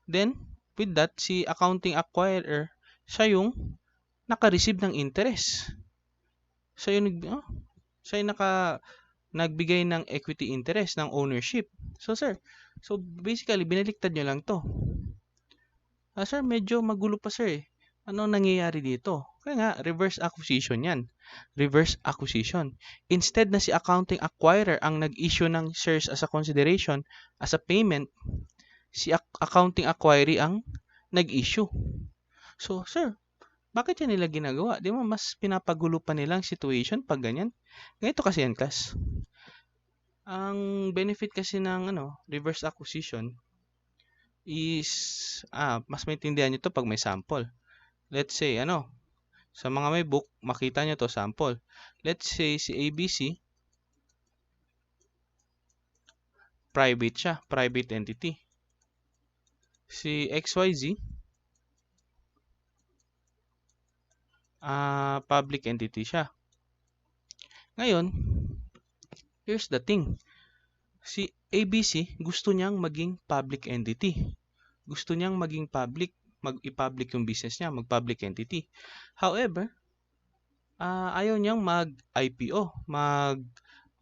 Then, with that, si accounting acquirer, siya yung naka-receive ng interest. Siya yung nagbigay ng equity interest, ng ownership. So, sir, basically, binaliktad nyo lang to. Sir, medyo magulo pa, sir. Ano nangyayari dito? Kaya nga, reverse acquisition yan. Reverse acquisition. Instead na si accounting acquirer ang nag-issue ng shares as a consideration, as a payment, si accounting acquiree ang nag-issue. So, sir, bakit yan nila ginagawa? Di ba mas pinapagulo pa nilang situation pag ganyan? Ganito kasi yan, class. Ang benefit kasi ng reverse acquisition is, mas maintindihan nyo to pag may sample. Let's say, sa mga may book, makita nyo to sample. Let's say, si ABC, private siya, private entity. Si XYZ, public entity siya. Ngayon, here's the thing. Si ABC, gusto niyang maging public entity. Gusto niyang maging public, mag-i-public yung business niya, mag-public entity. However, ayaw niyang mag-IPO,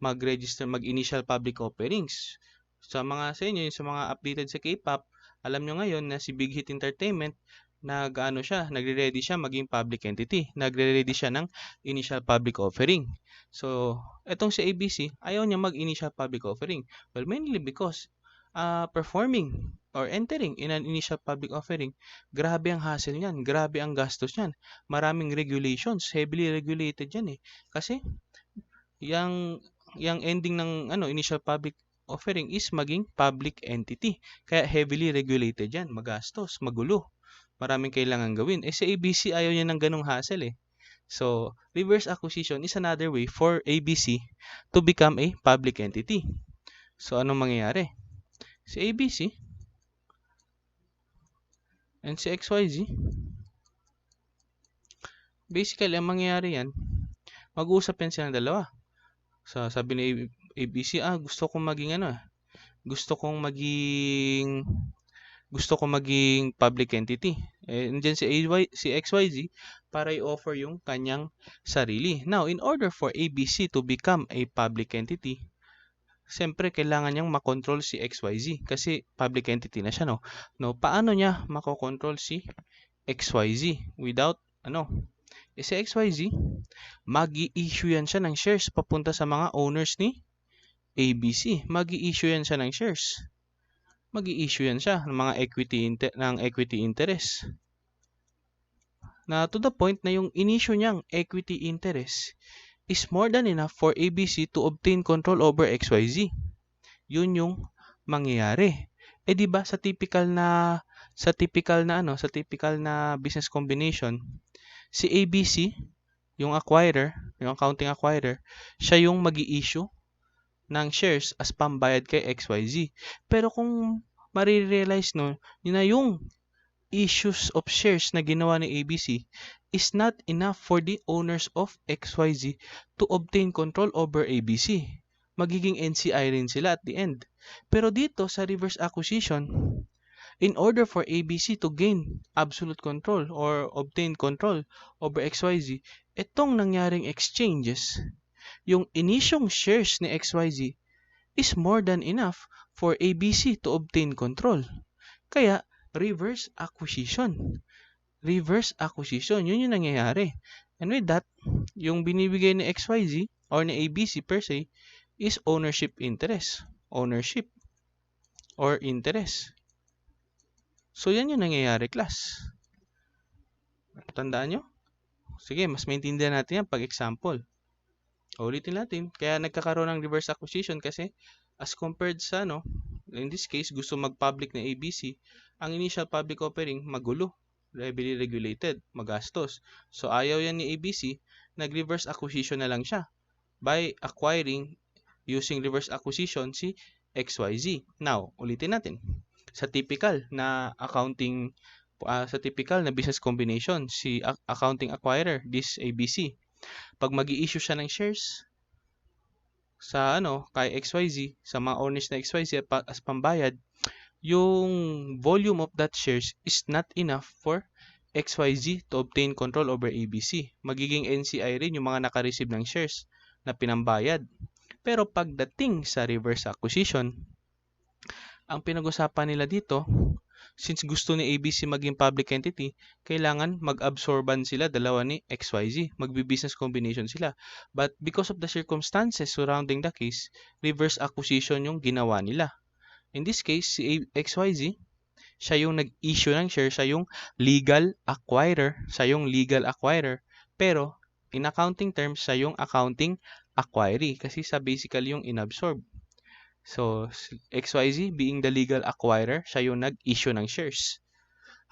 mag-register, mag-initial public offerings. Sa inyo, sa mga updated sa K-pop, alam nyo ngayon na si Big Hit Entertainment, nagre-ready siya maging public entity. Nagre-ready siya ng initial public offering. So, etong si ABC, ayaw niya mag-initial public offering. Well, mainly because performing or entering in an initial public offering, grabe ang hassle niyan, grabe ang gastos niyan. Maraming regulations, heavily regulated yan eh. Kasi, yung ending ng initial public offering is maging public entity. Kaya heavily regulated yan, magastos, magulo. Maraming kailangan gawin. Sa ABC, ayaw niya ng ganong hassle eh. So, reverse acquisition is another way for ABC to become a public entity. So, anong mangyayari? Si ABC and si XYZ, basically, ang mangyayari yan, mag-uusap yan silang dalawa. So, sabi ni ABC, gusto kong maging public entity. And then si XYZ para i-offer yung kanyang sarili. Now, in order for ABC to become a public entity, siyempre kailangan niyang makontrol si XYZ kasi public entity na siya, no? No, paano niya makokontrol si XYZ without si XYZ, mag-i-issue yan siya ng shares papunta sa mga owners ni ABC. Mag-i-issue yan siya ng shares. Mag-i-issue yan siya ng mga equity interest. Na to the point na yung in-issue niyang equity interest is more than enough for ABC to obtain control over XYZ. Yun yung mangyayari. Di ba sa typical na business combination, si ABC, yung accounting acquirer, siya yung magi-issue ng shares as pambayad kay XYZ. Pero kung marirealize na yung issues of shares na ginawa ni ABC is not enough for the owners of XYZ to obtain control over ABC. Magiging NCI rin sila at the end. Pero dito sa reverse acquisition, in order for ABC to gain absolute control or obtain control over XYZ, itong nangyaring exchanges, yung inisyong shares ni XYZ is more than enough for ABC to obtain control. Kaya, reverse acquisition. Reverse acquisition, yun yung nangyayari. And with that, yung binibigay ni XYZ or ni ABC per se is ownership interest. Ownership or interest. So, yan yung nangyayari, class. Tandaan nyo? Sige, mas maintindihan natin yan pag-example. Ulitin natin. Kaya nagkakaroon ng reverse acquisition kasi as compared sa, in this case, gusto mag-public na ABC, ang initial public offering, magulo, heavily regulated, magastos. So, ayaw yan ni ABC, nag-reverse acquisition na lang siya by acquiring using reverse acquisition si XYZ. Now, ulitin natin. Sa typical na business combination, si accounting acquirer, this ABC, pag mag-i-issue siya ng shares sa kay XYZ, sa mga owners na XYZ as pambayad, yung volume of that shares is not enough for XYZ to obtain control over ABC. Magiging NCI rin yung mga naka-receive ng shares na pinambayad. Pero pagdating sa reverse acquisition, ang pinag-usapan nila dito, since gusto ni ABC maging public entity, kailangan mag-absorban sila dalawa ni XYZ. Magbi-business combination sila. But because of the circumstances surrounding the case, reverse acquisition yung ginawa nila. In this case, si XYZ, siya yung nag-issue ng share, siya yung legal acquirer, pero in accounting terms, siya yung accounting acquiree kasi siya basically yung inabsorb. So, XYZ being the legal acquirer, siya yung nag-issue ng shares.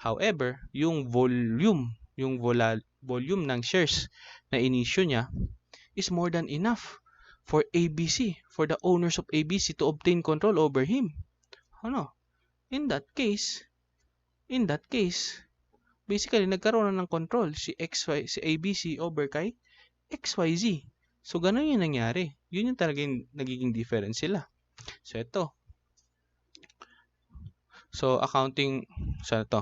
However, yung volume ng shares na in-issue niya is more than enough for ABC, for the owners of ABC to obtain control over him. In that case, basically nagkaroon na ng control si ABC over kay XYZ. So ganun yung nangyari. Yun yung talagang nagiging difference sila. So ito. So accounting ito.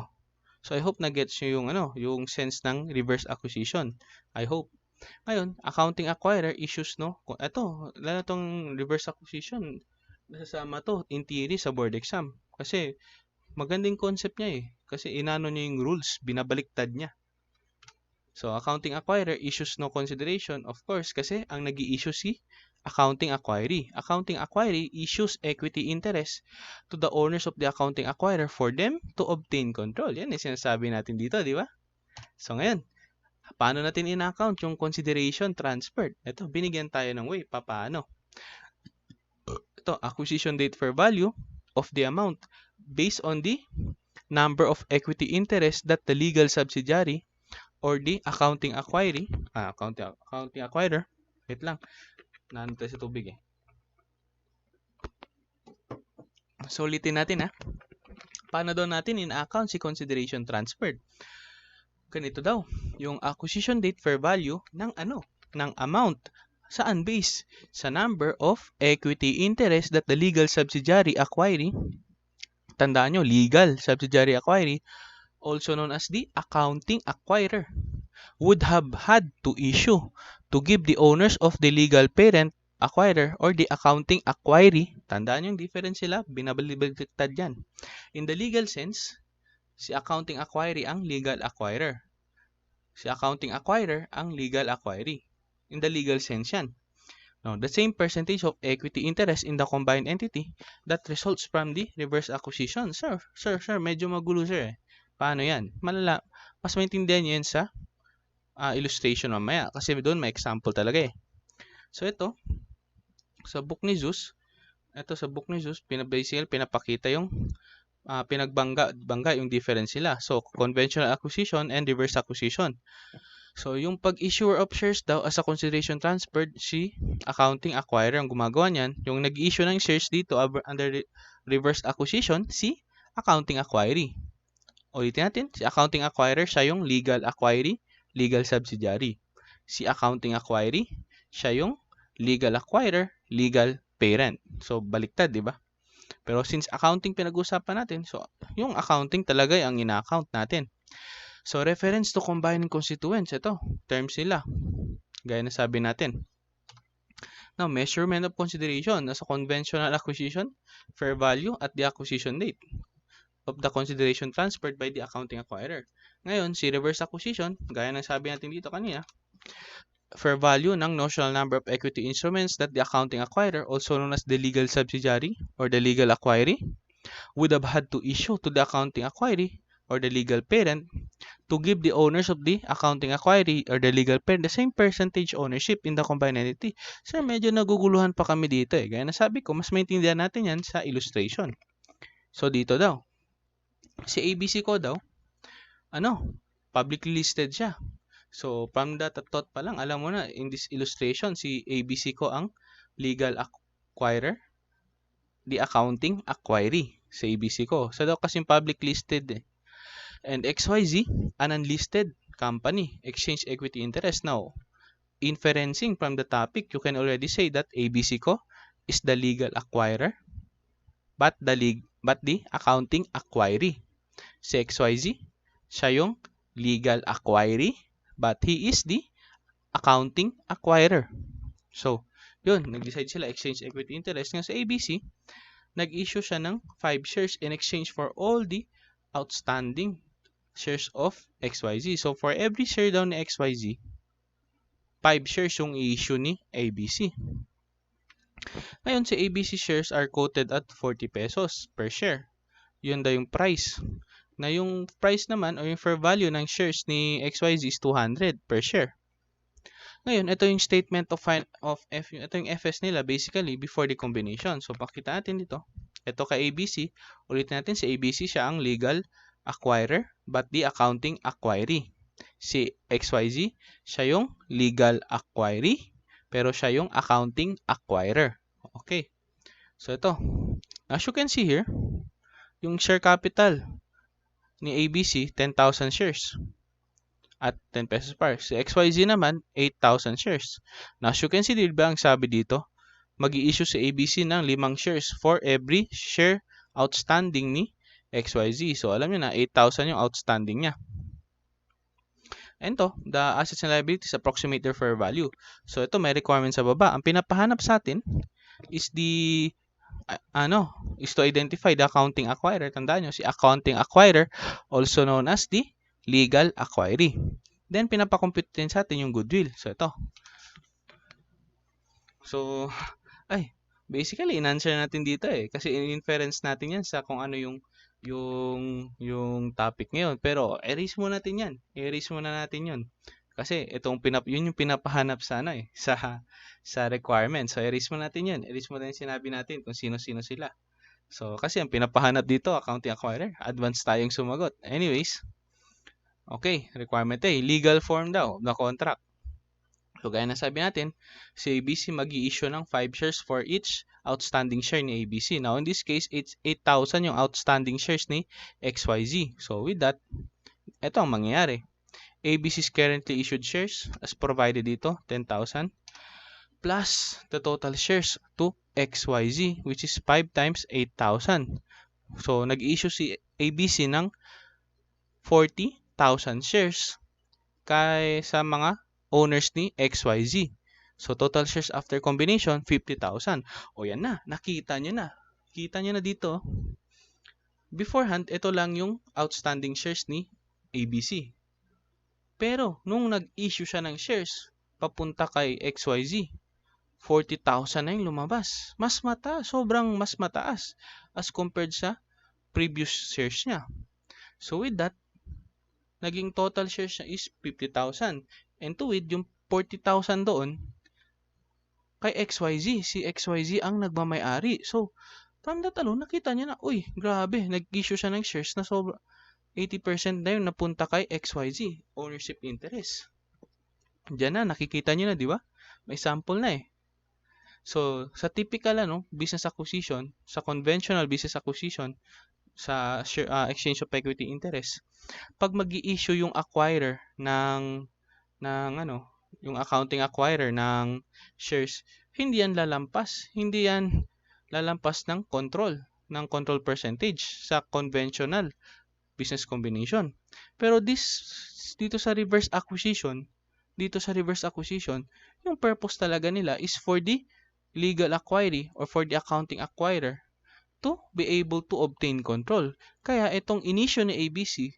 So I hope na-gets nyo yung sense ng reverse acquisition. I hope. Ngayon, accounting acquirer issues ito, lalo tong reverse acquisition, nasasama to in theory sa board exam. Kasi magandang concept niya kasi inano niya yung rules, binabaliktad niya. So accounting acquirer issues no consideration, of course, kasi ang nag-i-issue si accounting acquiree. Accounting acquiree issues equity interest to the owners of the accounting acquirer for them to obtain control. Yan yung sinasabi natin dito, di ba? So ngayon, paano natin in-account yung consideration transferred? Ito, binigyan tayo ng way. Paano? Ito, acquisition date fair value of the amount based on the number of equity interest that the legal subsidiary or the accounting acquiree, accounting acquirer, wait lang, naantay sa tubig So, ulitin natin Paano daw natin in-account si consideration transferred? Ganito daw, yung acquisition date fair value ng amount. Saan base? Sa number of equity interest that the legal subsidiary acquiree, tandaan nyo, legal subsidiary acquiree, also known as the accounting acquirer, would have had to issue to give the owners of the legal parent acquirer or the accounting acquiree. Tandaan yung difference sila, binabalibagtad yan. In the legal sense, si accounting acquiree ang legal acquirer. Si accounting acquirer ang legal acquiree. In the legal sense yan. Now, the same percentage of equity interest in the combined entity that results from the reverse acquisition. Sir, medyo magulo sir eh. Paano yan? Mas maintindihan nyo yan sa illustration mamaya kasi doon may example talaga eh. So ito, sa book ni Zeus, pinapakita yung pinagbangga yung difference sila. So, conventional acquisition and reverse acquisition. So, yung pag-issuer of shares daw as a consideration transferred, si accounting acquirer ang gumagawa niyan. Yung nag-issue ng shares dito under reverse acquisition, si accounting acquiree. Ulitin natin, si accounting acquirer, siya yung legal acquiree, legal subsidiary. Si accounting acquiree, siya yung legal acquirer, legal parent. So, baliktad, di ba? Pero since accounting pinag-usapan natin, so yung accounting talaga ang ina-account natin. So, reference to combining constituents, ito, terms nila. Gaya na sabi natin. Now, measurement of consideration as a conventional acquisition, fair value at the acquisition date of the consideration transferred by the accounting acquirer. Ngayon, si reverse acquisition, gaya ng sabi natin dito kanina, fair value ng notional number of equity instruments that the accounting acquirer, also known as the legal subsidiary or the legal acquiree, would have had to issue to the accounting acquiree or the legal parent to give the owners of the accounting acquiree or the legal parent the same percentage ownership in the combined entity. Sir, medyo naguguluhan pa kami dito eh. Gaya na sabi ko, mas maintindihan natin yan sa illustration. So, dito daw, si ABC ko daw, publicly listed siya. So, from that thought pa lang, alam mo na, in this illustration, si ABC ko ang legal acquirer, the accounting acquiree, si ABC ko. So, daw kasing public listed eh. And XYZ, an unlisted company, exchange equity interest. Now, inferencing from the topic, you can already say that ABC ko is the legal acquirer, but the accounting acquiree. Si XYZ, siya yung legal acquiree, but he is the accounting acquirer. So, yun, nag-decide sila exchange equity interest. Nga sa ABC, nag-issue siya ng 5 shares in exchange for all the outstanding shares of XYZ. So, for every share daw ni XYZ, 5 shares yung i-issue ni ABC. Ngayon, si ABC shares are quoted at 40 pesos per share. Yun daw yung price. Na yung price naman o yung fair value ng shares ni XYZ is 200 per share. Ngayon, ito yung statement ito yung FS nila basically before the combination. So, pakita natin dito. Ito kay ABC. Ulitin natin, si ABC siya ang legal acquirer but the accounting acquiree. Si XYZ, siya yung legal acquiree pero siya yung accounting acquirer. Okay. So, ito. As you can see here, yung share capital ni ABC, 10,000 shares at 10 pesos par. Si XYZ naman, 8,000 shares. Now, as you can see, diba ang sabi dito, mag-i-issue si ABC ng 5 shares for every share outstanding ni XYZ. So, alam nyo na, 8,000 yung outstanding niya. And to, the assets and liabilities approximate their fair value. So, ito may requirement sa baba. Ang pinapahanap sa atin is is to identify the accounting acquirer. Tandaan nyo, si accounting acquirer, also known as the legal acquiree. Then, pinapakompute din sa atin yung goodwill. So, ito. So, basically, in-answer natin dito eh. Kasi in-inference natin yan sa kung ano yung topic ngayon. Pero, erase muna natin yan. Erase muna natin yun. Kasi, yun yung pinapahanap sana eh. Sa requirement. So, erase muna natin yan. Erase muna yung sinabi natin kung sino-sino sila. So, kasi ang pinapahanap dito, accounting acquirer. Advanced tayong sumagot. Anyways, okay. Requirement A. Legal form daw of the contract. So, gaya na sabi natin, si ABC mag-i-issue ng 5 shares for each outstanding share ni ABC. Now, in this case, it's 8,000 yung outstanding shares ni XYZ. So, with that, ito ang mangyayari. ABC's currently issued shares as provided dito, 10,000, plus the total shares to XYZ, which is 5 times 8,000. So, nag-issue si ABC ng 40,000 shares sa mga owners ni XYZ. So, total shares after combination, 50,000. O yan na, nakita nyo na. Kita nyo na dito. Beforehand, ito lang yung outstanding shares ni ABC. Pero, nung nag-issue siya ng shares, papunta kay XYZ, 40,000 na yung lumabas. Mas mataas, sobrang mas mataas as compared sa previous shares niya. So, with that, naging total shares niya is 50,000. And to it, yung 40,000 doon, kay XYZ. Si XYZ ang nagmamay-ari. So, from that alone, nakita niya na, uy, grabe, nag-issue siya ng shares na sobra 80% na yun napunta kay XYZ, ownership interest. Diyan na, nakikita niyo na, di ba? May sample na eh. So, sa typical business acquisition, sa conventional business acquisition, sa exchange of equity interest, pag mag-i-issue yung acquirer yung accounting acquirer ng shares, hindi yan lalampas ng control percentage sa conventional business combination. Pero dito sa reverse acquisition, yung purpose talaga nila is for the legal acquiree or for the accounting acquirer to be able to obtain control. Kaya itong inisyo ni ABC,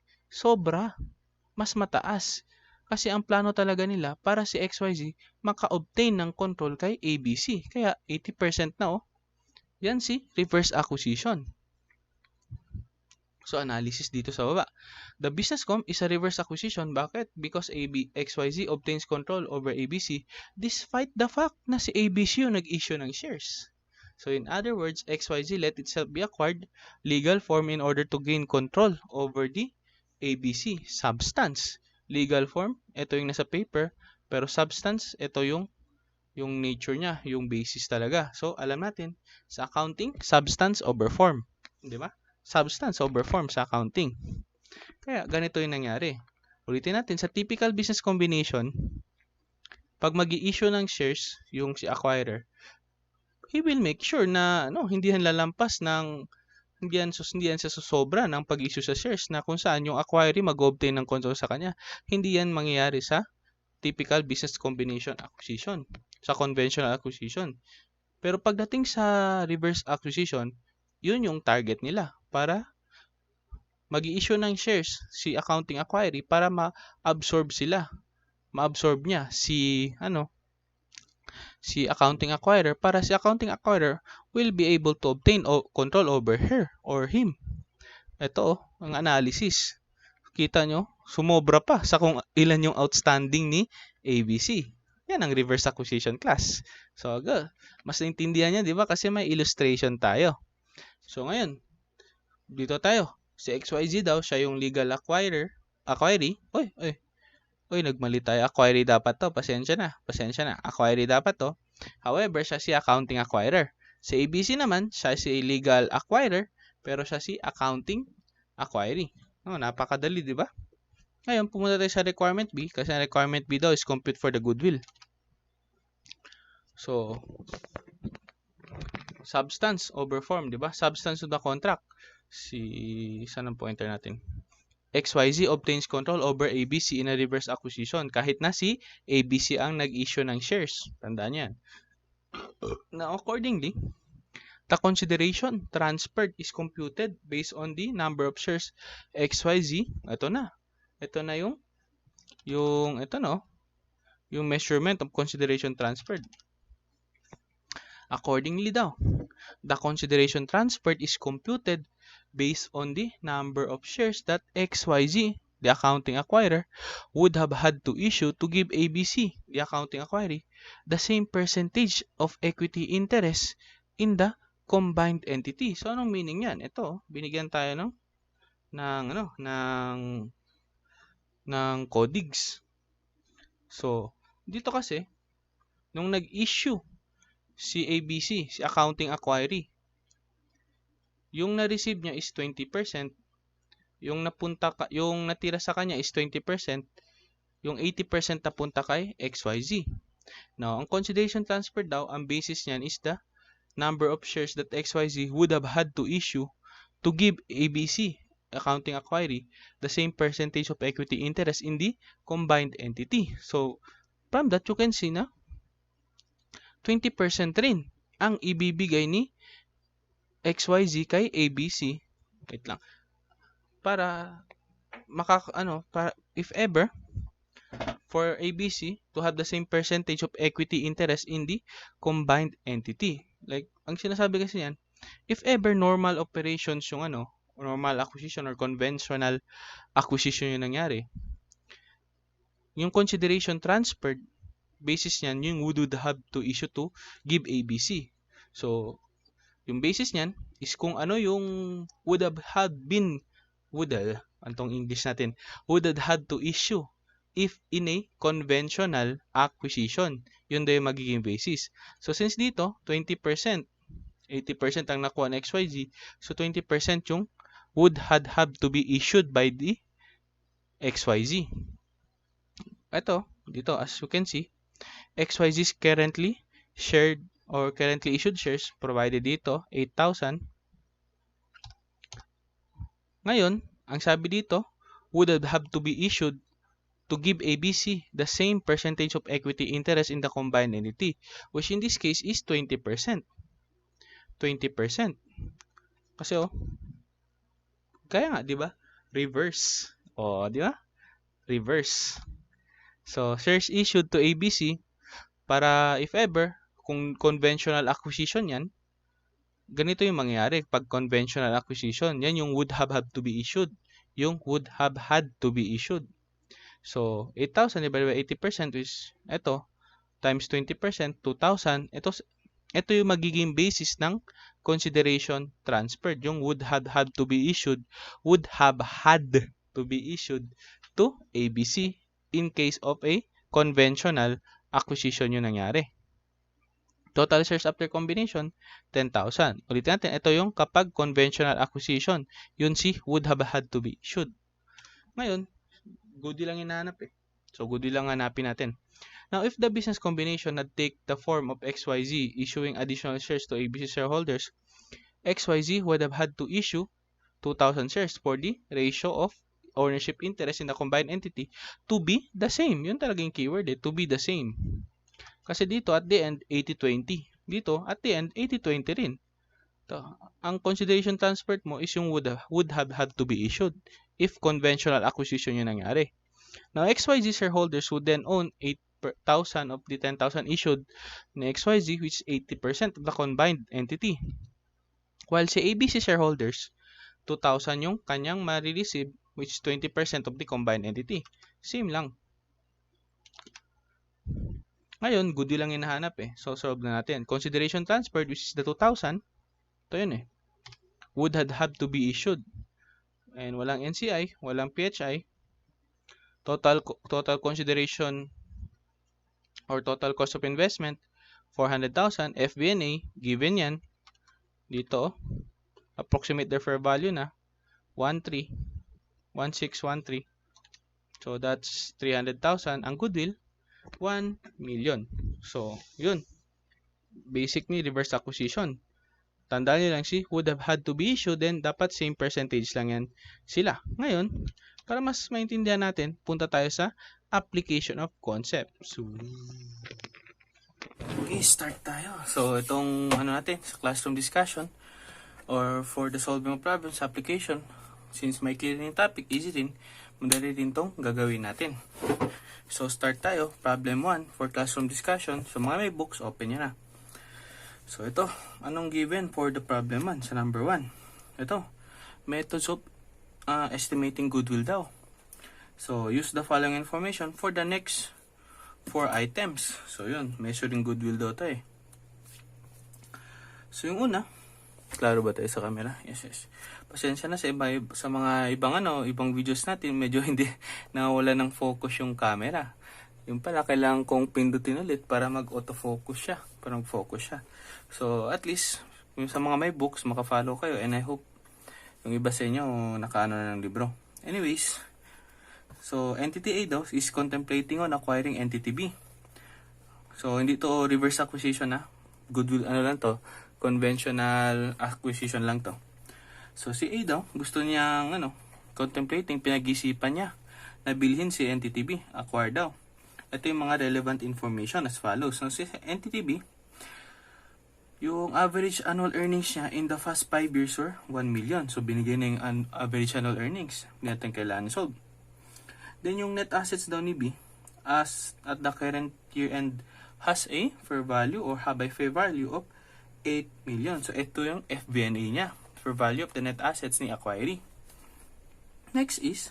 mas mataas. Kasi ang plano talaga nila para si XYZ maka-obtain ng control kay ABC. Kaya 80% na Yan si reverse acquisition. So, analysis dito sa baba. The business comp is a reverse acquisition. Bakit? Because XYZ obtains control over ABC despite the fact na si ABC yung nag-issue ng shares. So, in other words, XYZ let itself be acquired legal form in order to gain control over the ABC substance. Legal form, ito yung nasa paper, pero substance, ito yung nature niya, yung basis talaga. So, alam natin, sa accounting, substance over form. Di ba? Substance over form sa accounting. Kaya, ganito yung nangyari. Ulitin natin, sa typical business combination, pag mag-i-issue ng shares, yung si acquirer, he will make sure na hindi yan lalampas ng hindi yan sa susobra ng pag-issue sa shares na kung saan yung acquiree mag-obtain ng control sa kanya. Hindi yan mangyayari sa typical business combination acquisition, sa conventional acquisition. Pero pagdating sa reverse acquisition, yun yung target nila para mag-i-issue ng shares si accounting acquiree para ma-absorb niya si accounting acquirer para si accounting acquirer will be able to obtain control over her or him. Ito ang analysis. Kita nyo, sumobra pa sa kung ilan yung outstanding ni ABC. Yan ang reverse acquisition class. So, mas naintindihan niya, di ba? Kasi may illustration tayo. So, ngayon, dito tayo. Si XYZ daw, siya yung legal acquiree. Uy, nagmali tayo. Acquiree dapat to. Pasensya na. Acquiree dapat to. However, siya si accounting acquirer. Si ABC naman, siya si legal acquirer, pero siya si accounting acquiree. Napakadali, di ba? Ngayon, pumunta tayo sa requirement B, kasi ang requirement B daw is compute for the goodwill. So, substance over form, di ba? Substance of the contract. Saan ang pointer natin? XYZ obtains control over ABC in a reverse acquisition kahit na si ABC ang nag-issue ng shares. Tandaan yan. Now, accordingly, the consideration transferred is computed based on the number of shares XYZ. Ito na yung measurement of consideration transferred. Accordingly daw, the consideration transferred is computed based on the number of shares that XYZ, the accounting acquirer, would have had to issue to give ABC, the accounting acquiree, the same percentage of equity interest in the combined entity. So, anong meaning yan? Ito, binigyan tayo ng codigs. So, dito kasi, nung nag-issue si ABC, si accounting acquiree, yung na-receive niya is 20%, yung natira sa kanya is 20%, yung 80% napunta kay XYZ. Now, ang consideration transfer daw, ang basis niyan is the number of shares that XYZ would have had to issue to give ABC, accounting acquiree, the same percentage of equity interest in the combined entity. So, from that, you can see na 20% rin ang ibibigay ni XYZ kay ABC. Wait lang. Para para if ever for ABC to have the same percentage of equity interest in the combined entity. Like ang sinasabi kasi niyan, if ever normal operations yung normal acquisition or conventional acquisition yung nangyari, yung consideration transferred basis niyan yung would have to issue to give ABC. So yung basis niyan is kung ano yung would have English natin, would have had to issue if in a conventional acquisition. Yun daw yung magiging basis. So since dito 20%, 80% ang nakuha ng XYZ, so 20% yung would have to be issued by the XYZ. Ito, dito as you can see, XYZ is currently shared or currently issued shares provided dito 8,000. Ngayon, ang sabi dito, would have to be issued to give ABC the same percentage of equity interest in the combined entity, which in this case is 20%. 20%. Kasi kaya nga, di ba? Reverse. Di ba? Reverse. So, shares issued to ABC para if ever, kung conventional acquisition yan, ganito yung mangyayari pag conventional acquisition. Yan yung would have to be issued. Yung would have had to be issued. So, 8,000 divided by 80% is ito, times 20%, 2,000. Ito yung magiging basis ng consideration transferred. Yung would have had to be issued to ABC in case of a conventional acquisition yung nangyari. Total shares after combination, 10,000. Ulitin natin, ito yung kapag conventional acquisition. Yun si would have had to be issued. Ngayon, Goodwill lang hinahanap eh. So, Goodwill lang hanapin natin. Now, if the business combination had take the form of XYZ issuing additional shares to ABC shareholders, XYZ would have had to issue 2,000 shares for the ratio of ownership interest in the combined entity to be the same. Yun talaga yung keyword eh, to be the same. Kasi dito at the end, 80-20. Dito at the end, 80-20 rin. Ito, ang consideration transferred mo is yung would have had to be issued if conventional acquisition yung nangyari. Now, XYZ shareholders would then own 8,000 of the 10,000 issued ni XYZ, which is 80% of the combined entity. While si ABC shareholders, 2,000 yung kanyang ma-receive, which is 20% of the combined entity. Same lang. Ngayon, Goodwill lang hinahanap eh. So, solve na natin. Consideration transferred, which is the 2,000. Ito yun eh. Would have to be issued. And walang NCI, walang PHI. Total consideration or total cost of investment, 400,000. FBNA, given yan. Dito, approximate their fair value na, 1613. So, that's 300,000. Ang Goodwill, 1 million. So, yun. Basic ni reverse acquisition. Tandaan nyo lang would have had to be issued, then dapat same percentage lang yan sila. Ngayon, para mas maintindihan natin, punta tayo sa application of concept. So, okay, start tayo. So, itong natin, sa classroom discussion or for the solving of problems application, since may clear yung topic, easy din, madali din itong gagawin natin. So, start tayo. Problem 1 for classroom discussion. So, mga may books, open nyo na. So, ito. Anong given for the problem 1? Sa number 1. Ito. Methods of estimating goodwill daw. So, use the following information for the next 4 items. So, yun. Measuring goodwill daw tayo. So, yung una. Klaro ba tayo sa camera? Yes. Pasensya na sa mga ibang videos natin. Medyo hindi nawawala ng focus yung camera. Yung pala, kailangan kong pindutin ulit para mag-autofocus siya. Para mag-focus siya. So, at least, yung sa mga may books, makafollow kayo. And I hope yung iba sa inyo nakaano na ng libro. Anyways, so, entity A daw is contemplating on acquiring entity B. So, hindi to reverse acquisition na. Goodwill, lang to. Conventional acquisition lang to. So, si A daw, gusto niyang, contemplating, pinag-isipan niya na bilhin si entity B. Acquire daw. Ito yung mga relevant information as follows. So, si entity B Yung average annual earnings niya in the past 5 years or 1 million. So, binigay na yung average annual earnings. Hindi natin kailangan solve. Then, yung net assets daw ni B as at the current year end has a fair value or have a fair value of 8 million. So, ito yung FVNA niya. Fair value of the net assets ni acquiree. Next is,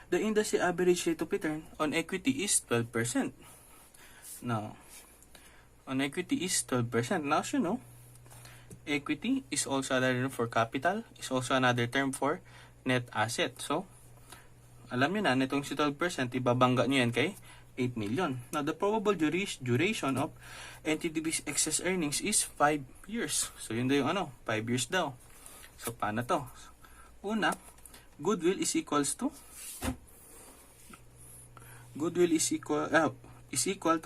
the industry average rate of return on equity is 12%. Now, on equity is 12%. Now, as you know, equity is also another term for capital, is also another term for net asset. So, alam nyo na, nitong si 12%, ibabangga nyo yan kay 8 million. Now, the probable duration of NTDB's excess earnings is 5 years. So, yun daw yung 5 years daw. So, paano to? Una, goodwill is equal to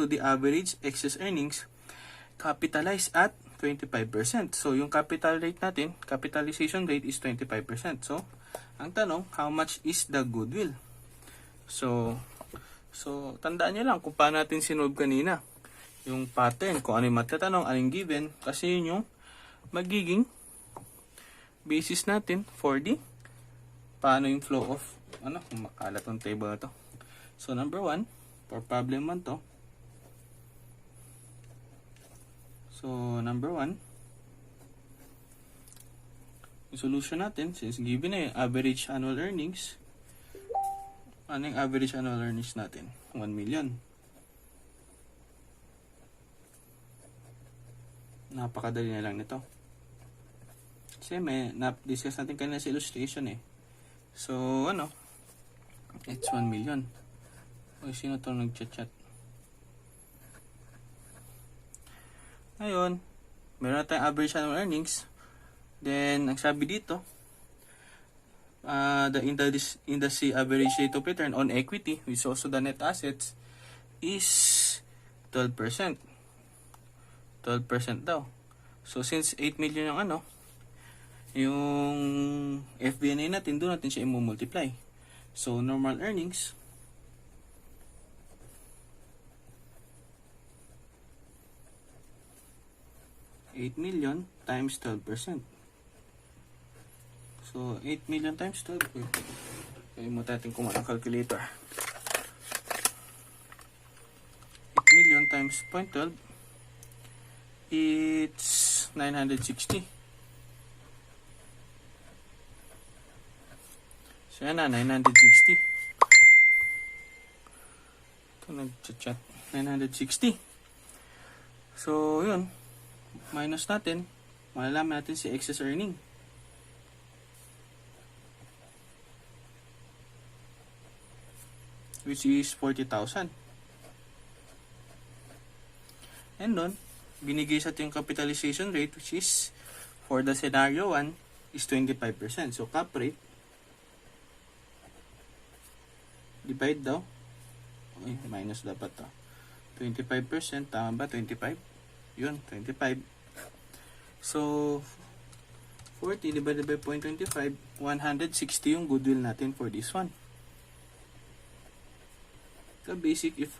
the average excess earnings capitalized at 25%. So, yung capital rate natin, capitalization rate is 25%. So, ang tanong, how much is the goodwill? So tandaan nyo lang kung paano natin sinolve kanina. Yung pattern, kung ano yung matatanong, ano yung given, kasi yun yung magiging basis natin for the paano yung flow of, kung makalat yung table na to. So, number 1, for problem 1 to. So, number 1, yung solution natin, since given na yung average annual earnings, ano yung average annual earnings natin? 1 million. Napakadali na lang nito. Kasi may na-discuss natin kanina sa illustration eh. So, it's 1 million. O, sino to nag-chat? Ngayon, meron na tayong average annual earnings. Then, ang sabi dito, the industry average rate of return on equity, which is also the net assets, is 12%. 12% daw. So, since 8 million yung FBNA natin, doon natin siya i-multiply. So, normal earnings, $8 million times 12%. So, 8 million times 12. Kaya mo natin kumuha ng calculator. 8 million times 0.12, it's 960. So, yan na, 960. Ito, nag-chat. 960. So, yun. Minus natin, malalaman natin si excess earning. Which is 40,000. And nun, binigay sa ating capitalization rate, which is, for the scenario 1, is 25%. So, cap rate, divide daw, okay, minus dapat to. 25%, tama ba? 25? Yun, 25. So, 40 divided by 0.25, 160 yung goodwill natin for this one. The basic, if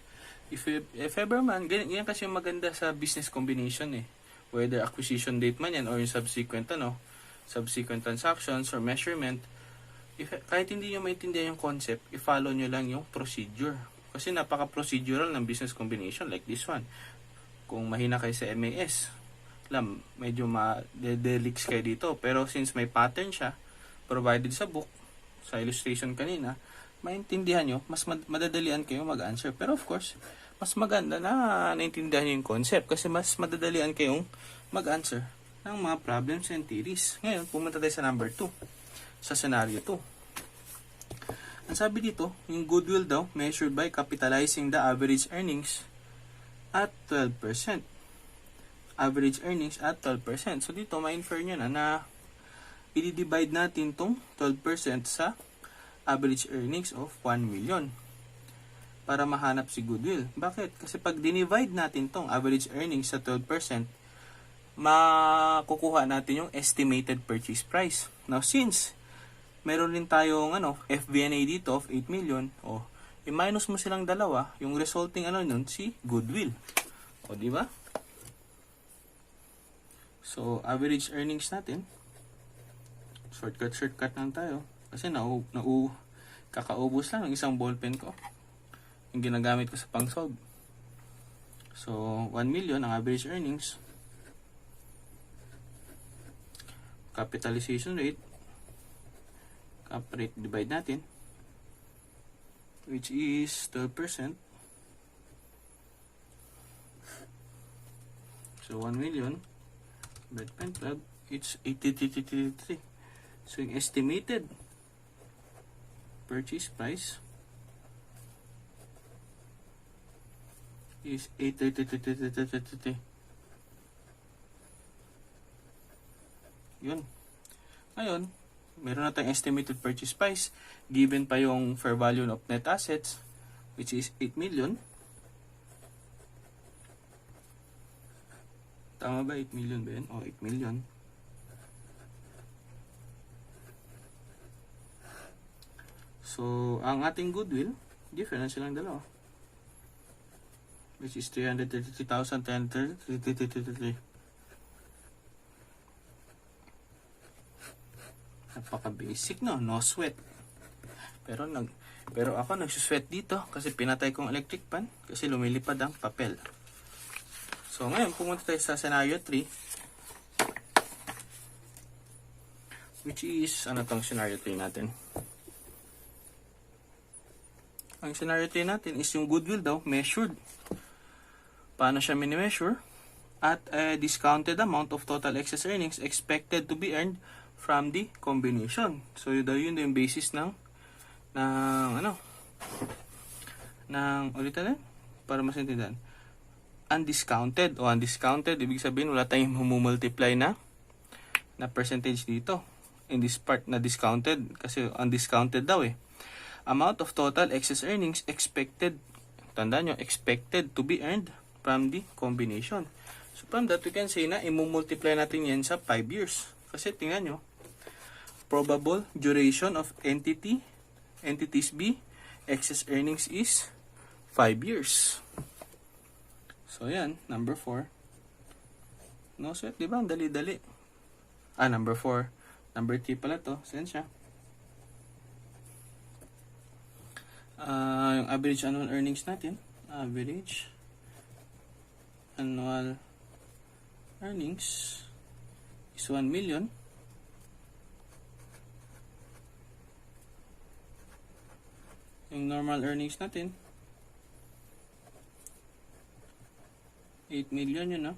ever man, ganyan kasi yung maganda sa business combination eh. Whether acquisition date man yan or yung subsequent transactions or measurement, kahit hindi nyo maintindihan yung concept, i-follow nyo lang yung procedure. Kasi napaka-procedural ng business combination like this one. Kung mahina kayo sa MAS, medyo ma-delix kayo dito. Pero since may pattern siya, provided sa book, sa illustration kanina, maintindihan nyo, mas madadalian kayo mag-answer. Pero of course, mas maganda na naintindihan nyo yung concept kasi mas madadalian kayong mag-answer ng mga problems and theories. Ngayon, pumunta tayo sa number 2, sa scenario 2. Ang sabi dito, yung goodwill daw, measured by capitalizing the average earnings at 12%. Average earnings at 12%. So, dito, ma-infer nyo na i-divide natin tong 12% sa average earnings of 1 million para mahanap si goodwill. Bakit? Kasi pag dinivide natin tong average earnings sa 12%, makukuha natin yung estimated purchase price. Now, since meron din tayong FBNA dito of 8 million, i-minus mo silang dalawa, yung resulting nun si goodwill. O, di ba? So, average earnings natin, shortcut lang tayo. Kasi kakaubos lang ng isang ballpen ko. Yung ginagamit ko sa pang-solve. So, 1 million ang average earnings. Capitalization rate. Cap rate divide natin. Which is 12%. So, 1 million divided by 12, it's 83. So, yung estimated purchase price is 83. Yun. Ngayon, meron na tayong estimated purchase price. Given pa yung fair value of net assets, which is 8 million. Tama ba? 8 million ba yun? O, 8 million. So, ang ating goodwill, difference lang dalawa. Which is 333,333. Napaka-basic, no? No sweat. Pero ako nagsusweat dito kasi pinatay kong electric fan kasi lumilipad ang papel. So, ngayon, pumunta tayo sa scenario 3. Which is, ano tong scenario 3 natin? Ang scenario 3 natin is yung goodwill daw, measured. Paano siya mini-measure? At a discounted amount of total excess earnings expected to be earned from the combination. So, yun yung basis ng ulitin para mas intindihan. Undiscounted o undiscounted, ibig sabihin wala tayong multiply na percentage dito. In this part na discounted kasi undiscounted daw eh. Amount of total excess earnings expected, tandaan nyo, expected to be earned from the combination. So from that we can say na i-multiply natin yan sa 5 years. Kasi tingnan nyo, probable duration of entities B, excess earnings is 5 years. So, yan. Number 4. No sweat, di ba? Ang dali-dali. Number 4. Number 3 pala to. Saan siya? Yung average annual earnings natin. Average annual earnings is 1 million. Yung normal earnings natin 8 million yun, no?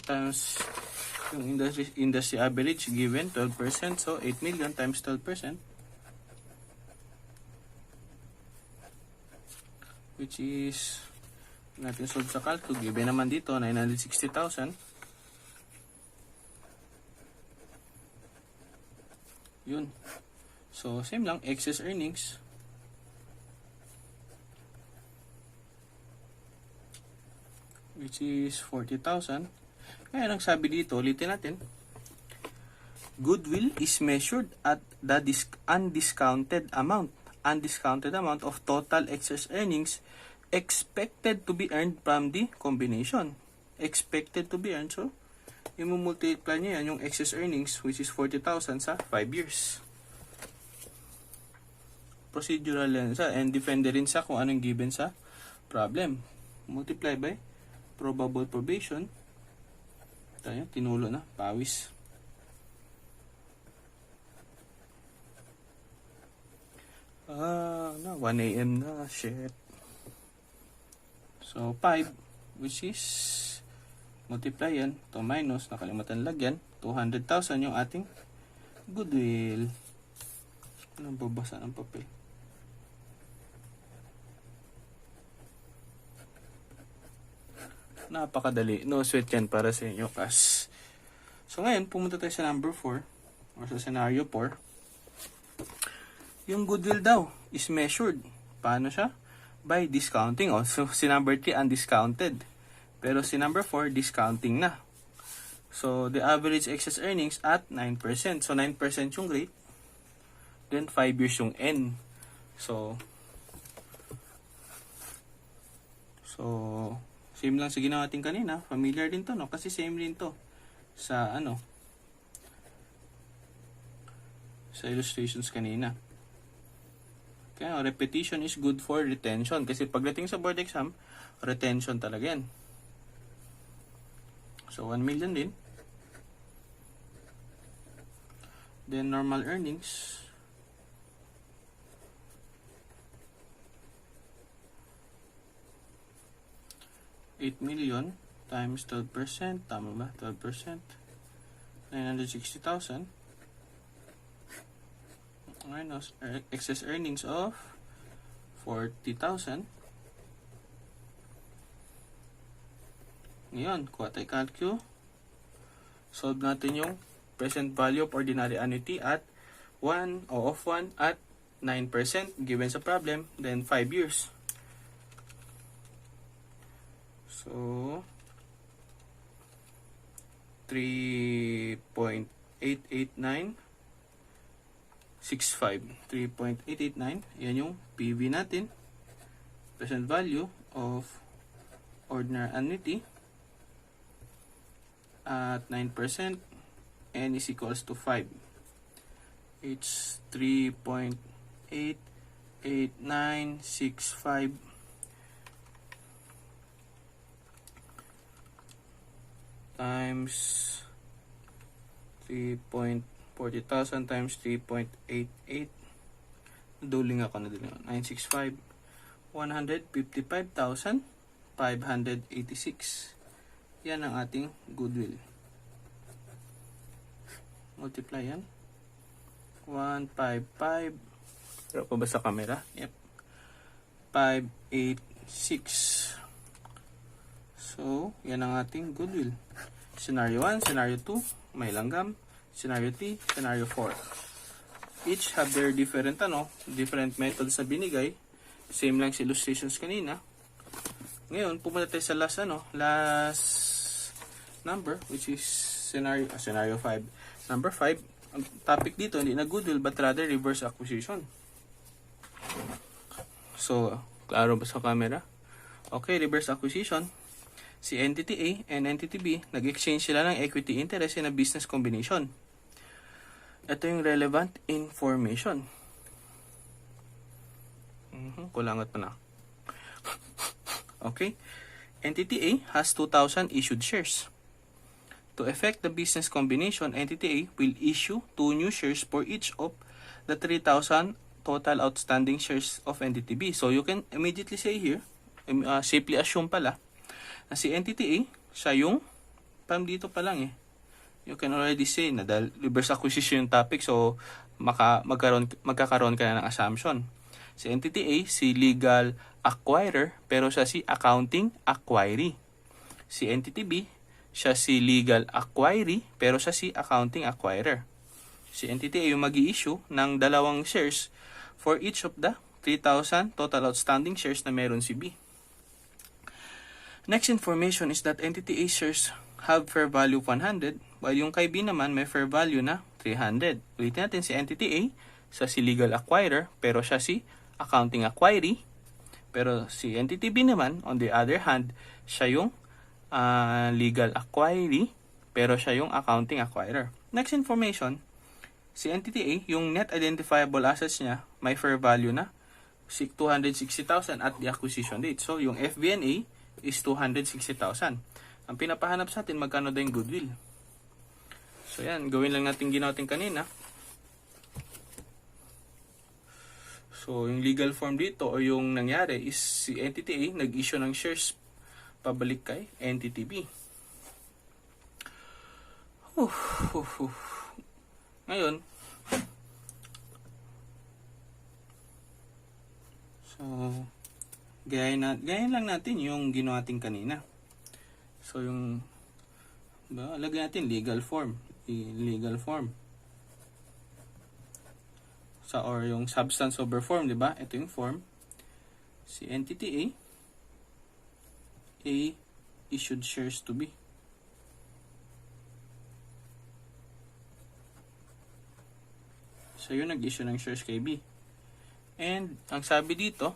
Times yung industry average given 12%, so 8 million times 12%, which is natin solve sa calco. Given naman dito 960,000. Yun. So same lang, excess earnings which is 40,000. Ngayon, ang sabi dito, ulitin natin. Goodwill is measured at the undiscounted amount of total excess earnings expected to be earned from the combination. Expected to be earned. So, i-multiply niya yan yung excess earnings which is 40,000 sa 5 years. Procedural yan sa and depende rin sa kung anong given sa problem. Multiply by probable probation. Tayo, tinulo na, pawis. Na 1 AM na, shit. So 5, which is multiply yan, to minus, nakalimutan lagyan, 200,000 yung ating goodwill. Anong babasa ng papel? Napakadali. No sweat yan para sa inyo, kas. So, ngayon, pumunta tayo sa number 4 or sa scenario 4. Yung goodwill daw is measured. Paano siya? By discounting. So, si number 3 undiscounted. Pero si number 4, discounting na. So, the average excess earnings at 9%. So, 9% yung rate. Then, 5 years yung N. So, So, same lang sa ginawa natin kanina. Familiar din to, no? Kasi same din to sa sa illustrations kanina. Kaya repetition is good for retention. Kasi pagdating sa board exam, retention talaga yan. So, 1 million din. Then, normal earnings. $8 million times 12%. Tama ba? 12%. 960,000. Minus excess earnings of 40,000. Ngayon, kuha tayo calcu. Solve natin yung present value of ordinary annuity at 1 o of 1 at 9% given sa problem, then 5 years. So, 3.88965. 3.889. Yan yung PV natin. Present value of ordinary annuity at 9%. N is equals to 5. It's 3.88965 times 3.40,000 times 3.88. Duling ako na din. 965. 155,586. Yan ang ating goodwill. Multiply yan. 155. Pero pa ba sa camera? Yep. 586. So, yan ang ating goodwill. Scenario 1, Scenario 2, may langgam. Scenario 3, Scenario 4. Each have their different methods na binigay. Same lang sa illustrations kanina. Ngayon, pumunta tayo sa last number, which is scenario 5. Number 5, ang topic dito, hindi na goodwill, but rather reverse acquisition. So, klaro ba sa camera? Okay, reverse acquisition. Si entity A and entity B, nag-exchange sila ng equity interest in a business combination. Ito yung relevant information. Kulangat pa na. Okay. Entity A has 2,000 issued shares. To effect the business combination, entity A will issue 2 new shares for each of the 3,000 total outstanding shares of entity B. So, you can immediately say here, safely assume pala, na si entity A, siya yung, dito pa lang you can already say na dahil reverse acquisition yung topic, so magkakaroon ka na ng assumption. Si entity A, si legal acquirer, pero siya si accounting acquiree. Si entity B, siya si legal acquiree, pero siya si accounting acquirer. Si entity A yung mag-i-issue ng 2 shares for each of the 3,000 total outstanding shares na meron si B. Next information is that entity A shares have fair value of 100, while yung kay B naman may fair value na 300. Ulitin natin, si entity A, siya si legal acquirer, pero siya si accounting acquiree. Pero si entity B naman, on the other hand, siya yung legal acquiree, pero siya yung accounting acquirer. Next information, si entity A, yung net identifiable assets niya, may fair value na 260,000 at the acquisition date. So, yung FVNA is 260,000. Ang pinapahanap sa atin, magkano daw yung goodwill. So, yan. Gawin lang natin ginawa natin kanina. So, yung legal form dito o yung nangyari is si entity A nag-issue ng shares pabalik kay entity B. Ngayon, so, gayahin lang natin yung ginawa natin kanina. So, yung lagyan natin legal form. Or yung substance over form, di ba? Ito yung form. Si entity A issued shares to B. So, yun nag-issue ng shares kay B. And, ang sabi dito,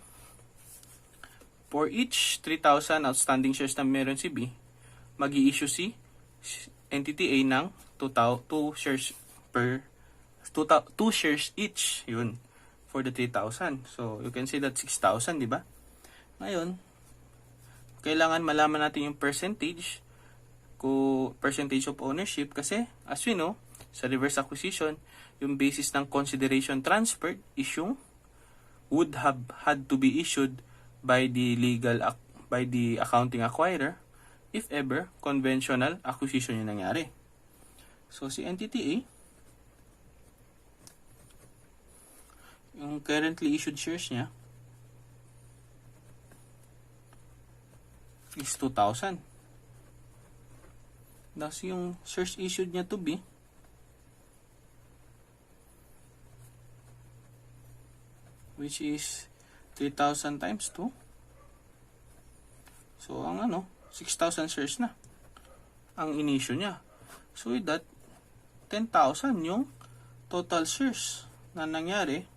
For each 3,000 outstanding shares na meron si B, mag-i-issue si entity A ng 2 shares per 2 shares each. Yun. For the 3,000. So, you can say that 6,000, di ba? Ngayon, kailangan malaman natin yung percentage of ownership kasi as we know, sa reverse acquisition, yung basis ng consideration transferred is yung would have had to be issued by the accounting acquirer if ever conventional acquisition yung nangyari. So si entity A, yung currently issued shares niya is 2,000. Thus, yung shares issued niya to B which is 3,000 times 2. So, ang 6,000 shares na ang in-issue niya. So, with that, 10,000 yung total shares na nangyari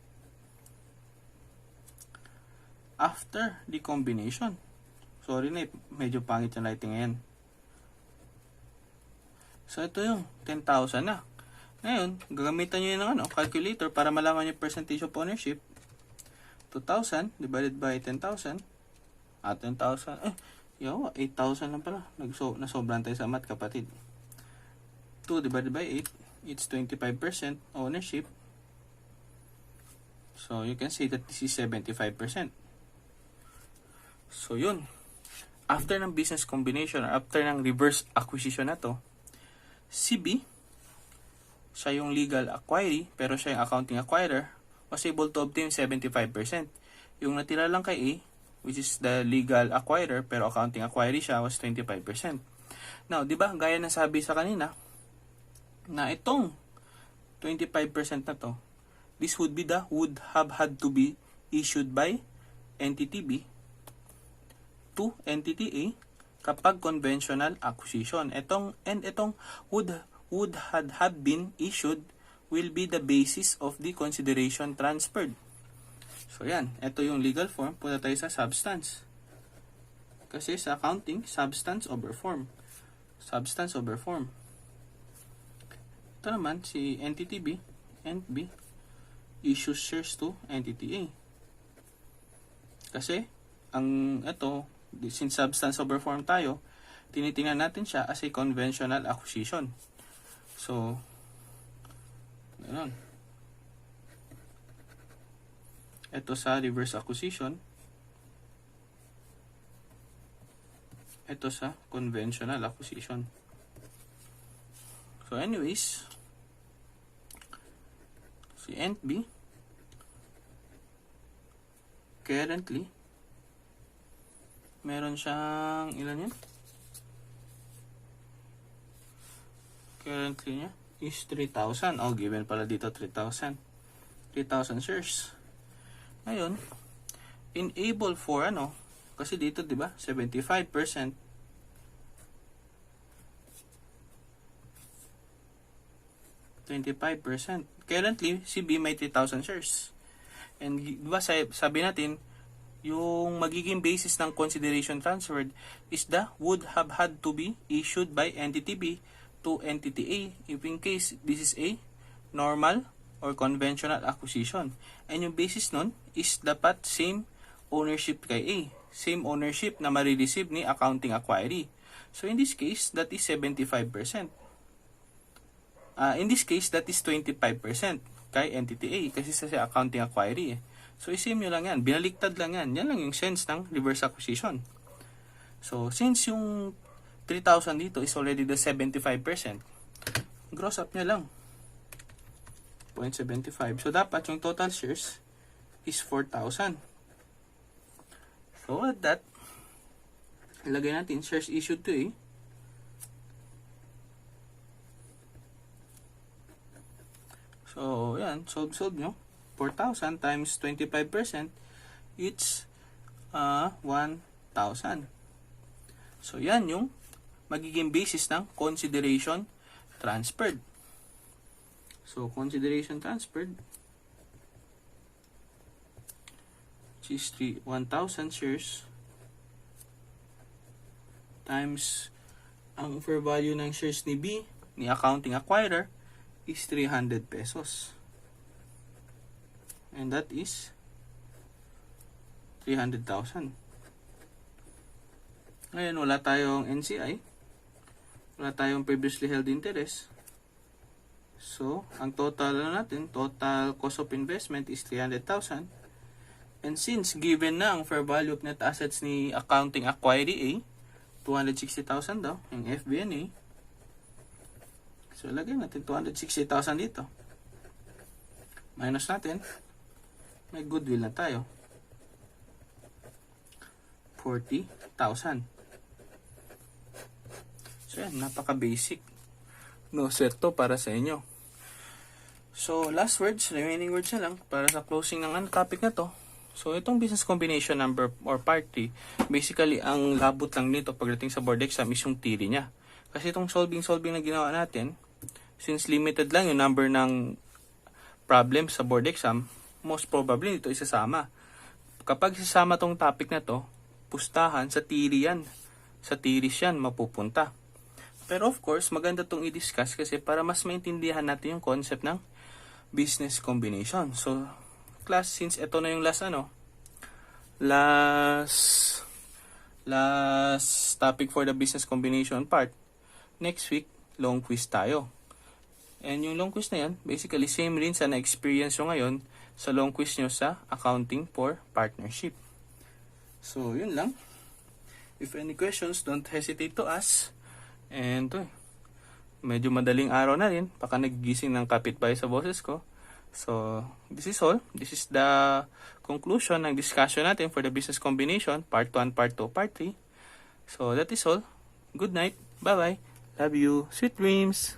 after the combination. Sorry na, medyo pangit yung lighting ngayon. So, ito yung 10,000 na. Ngayon, gagamitan nyo yun ng calculator para malaman yung percentage of ownership. 2,000 divided by 10,000. 10,000. 8,000 lang pala. Nasobrang tayo sa math, kapatid. 2 divided by 8, it's 25% ownership. So, you can say that this is 75%. So, yun. After ng business combination or after ng reverse acquisition na to, si B, siya yung legal acquiree, pero siya yung accounting acquirer, was able to obtain 75%. Yung natira lang kay A, which is the legal acquirer, pero accounting acquiree siya, was 25%. Now, di ba, gaya na sabi sa kanina, na itong 25% na to, this would have had to be issued by entity B to entity A kapag conventional acquisition. Itong would have been issued will be the basis of the consideration transferred. So yan, ito yung legal form. Punta tayo sa substance. Kasi sa accounting, substance over form. Substance over form. Ito naman, si entity B and B issues shares to entity A. Kasi, since substance over form tayo, tinitingnan natin siya as a conventional acquisition. So, ganoon. Ito sa reverse acquisition. Ito sa conventional acquisition. So, anyways, si Ent B currently meron siyang ilan yun? Currently niya is 3,000. Given pala dito 3,000. 3,000 shares. Ngayon, enable for kasi dito 'di ba? 75%. 25%. Currently, si B may 3,000 shares. And diba sabi natin, yung magiging basis ng consideration transferred is the would have had to be issued by entity B to entity A if in case this is a normal or conventional acquisition. And yung basis nun is dapat same ownership kay A. Same ownership na marireceive ni accounting acquiree. So in this case, that is 75%. In this case, that is 25% kay entity A kasi sa accounting acquiree. So, isim nyo lang yan. Binaliktad lang yan. Yan lang yung sense ng reverse acquisition. So, since yung 3,000 dito is already the 75%, gross up nyo lang. 0.75. So, dapat yung total shares is 4,000. So, at that, ilagay natin shares issued to A. So, yan. Solve nyo. 4,000 times 25%, it's 1,000. So, yan yung magiging basis ng consideration transferred. So, consideration transferred, which is 1,000 shares times ang fair value ng shares ni B, ni accounting acquirer, is 300 pesos. And that is 300,000. Ngayon, wala tayong NCI. Wala tayong previously held interest. So, ang total natin, total cost of investment is 300,000. And since given na ang fair value of net assets ni accounting acquiree A, 260,000 daw, yung FBNA. So, lagyan natin 260,000 dito. Minus natin, may goodwill na tayo. 40,000. So, yan, napaka-basic. No sweat to para sa inyo. So, last words, remaining words na lang para sa closing ng topic na to. So, itong business combination number or part 3, basically, ang labot lang nito pagdating sa board exam is yung theory niya. Kasi itong solving na ginawa natin, since limited lang yung number ng problem sa board exam, most probably ito isasama. Kapag isasama tong topic na to, pustahan sa theory yan. Sa theories yan mapupunta. Pero of course, maganda tong i-discuss kasi para mas maintindihan natin yung concept ng business combination. So, class, since ito na yung last topic for the business combination part, next week, long quiz tayo. And yung long quiz na yan, basically same rin sa na-experience nyo ngayon sa long quiz nyo sa accounting for partnership. So, yun lang. If any questions, don't hesitate to ask. And medyo madaling araw na rin, baka nagigising ng kapitbahay sa boses ko. So, this is all. This is the conclusion ng discussion natin for the business combination, part 1, part 2, part 3. So, that is all. Good night. Bye-bye. Love you. Sweet dreams.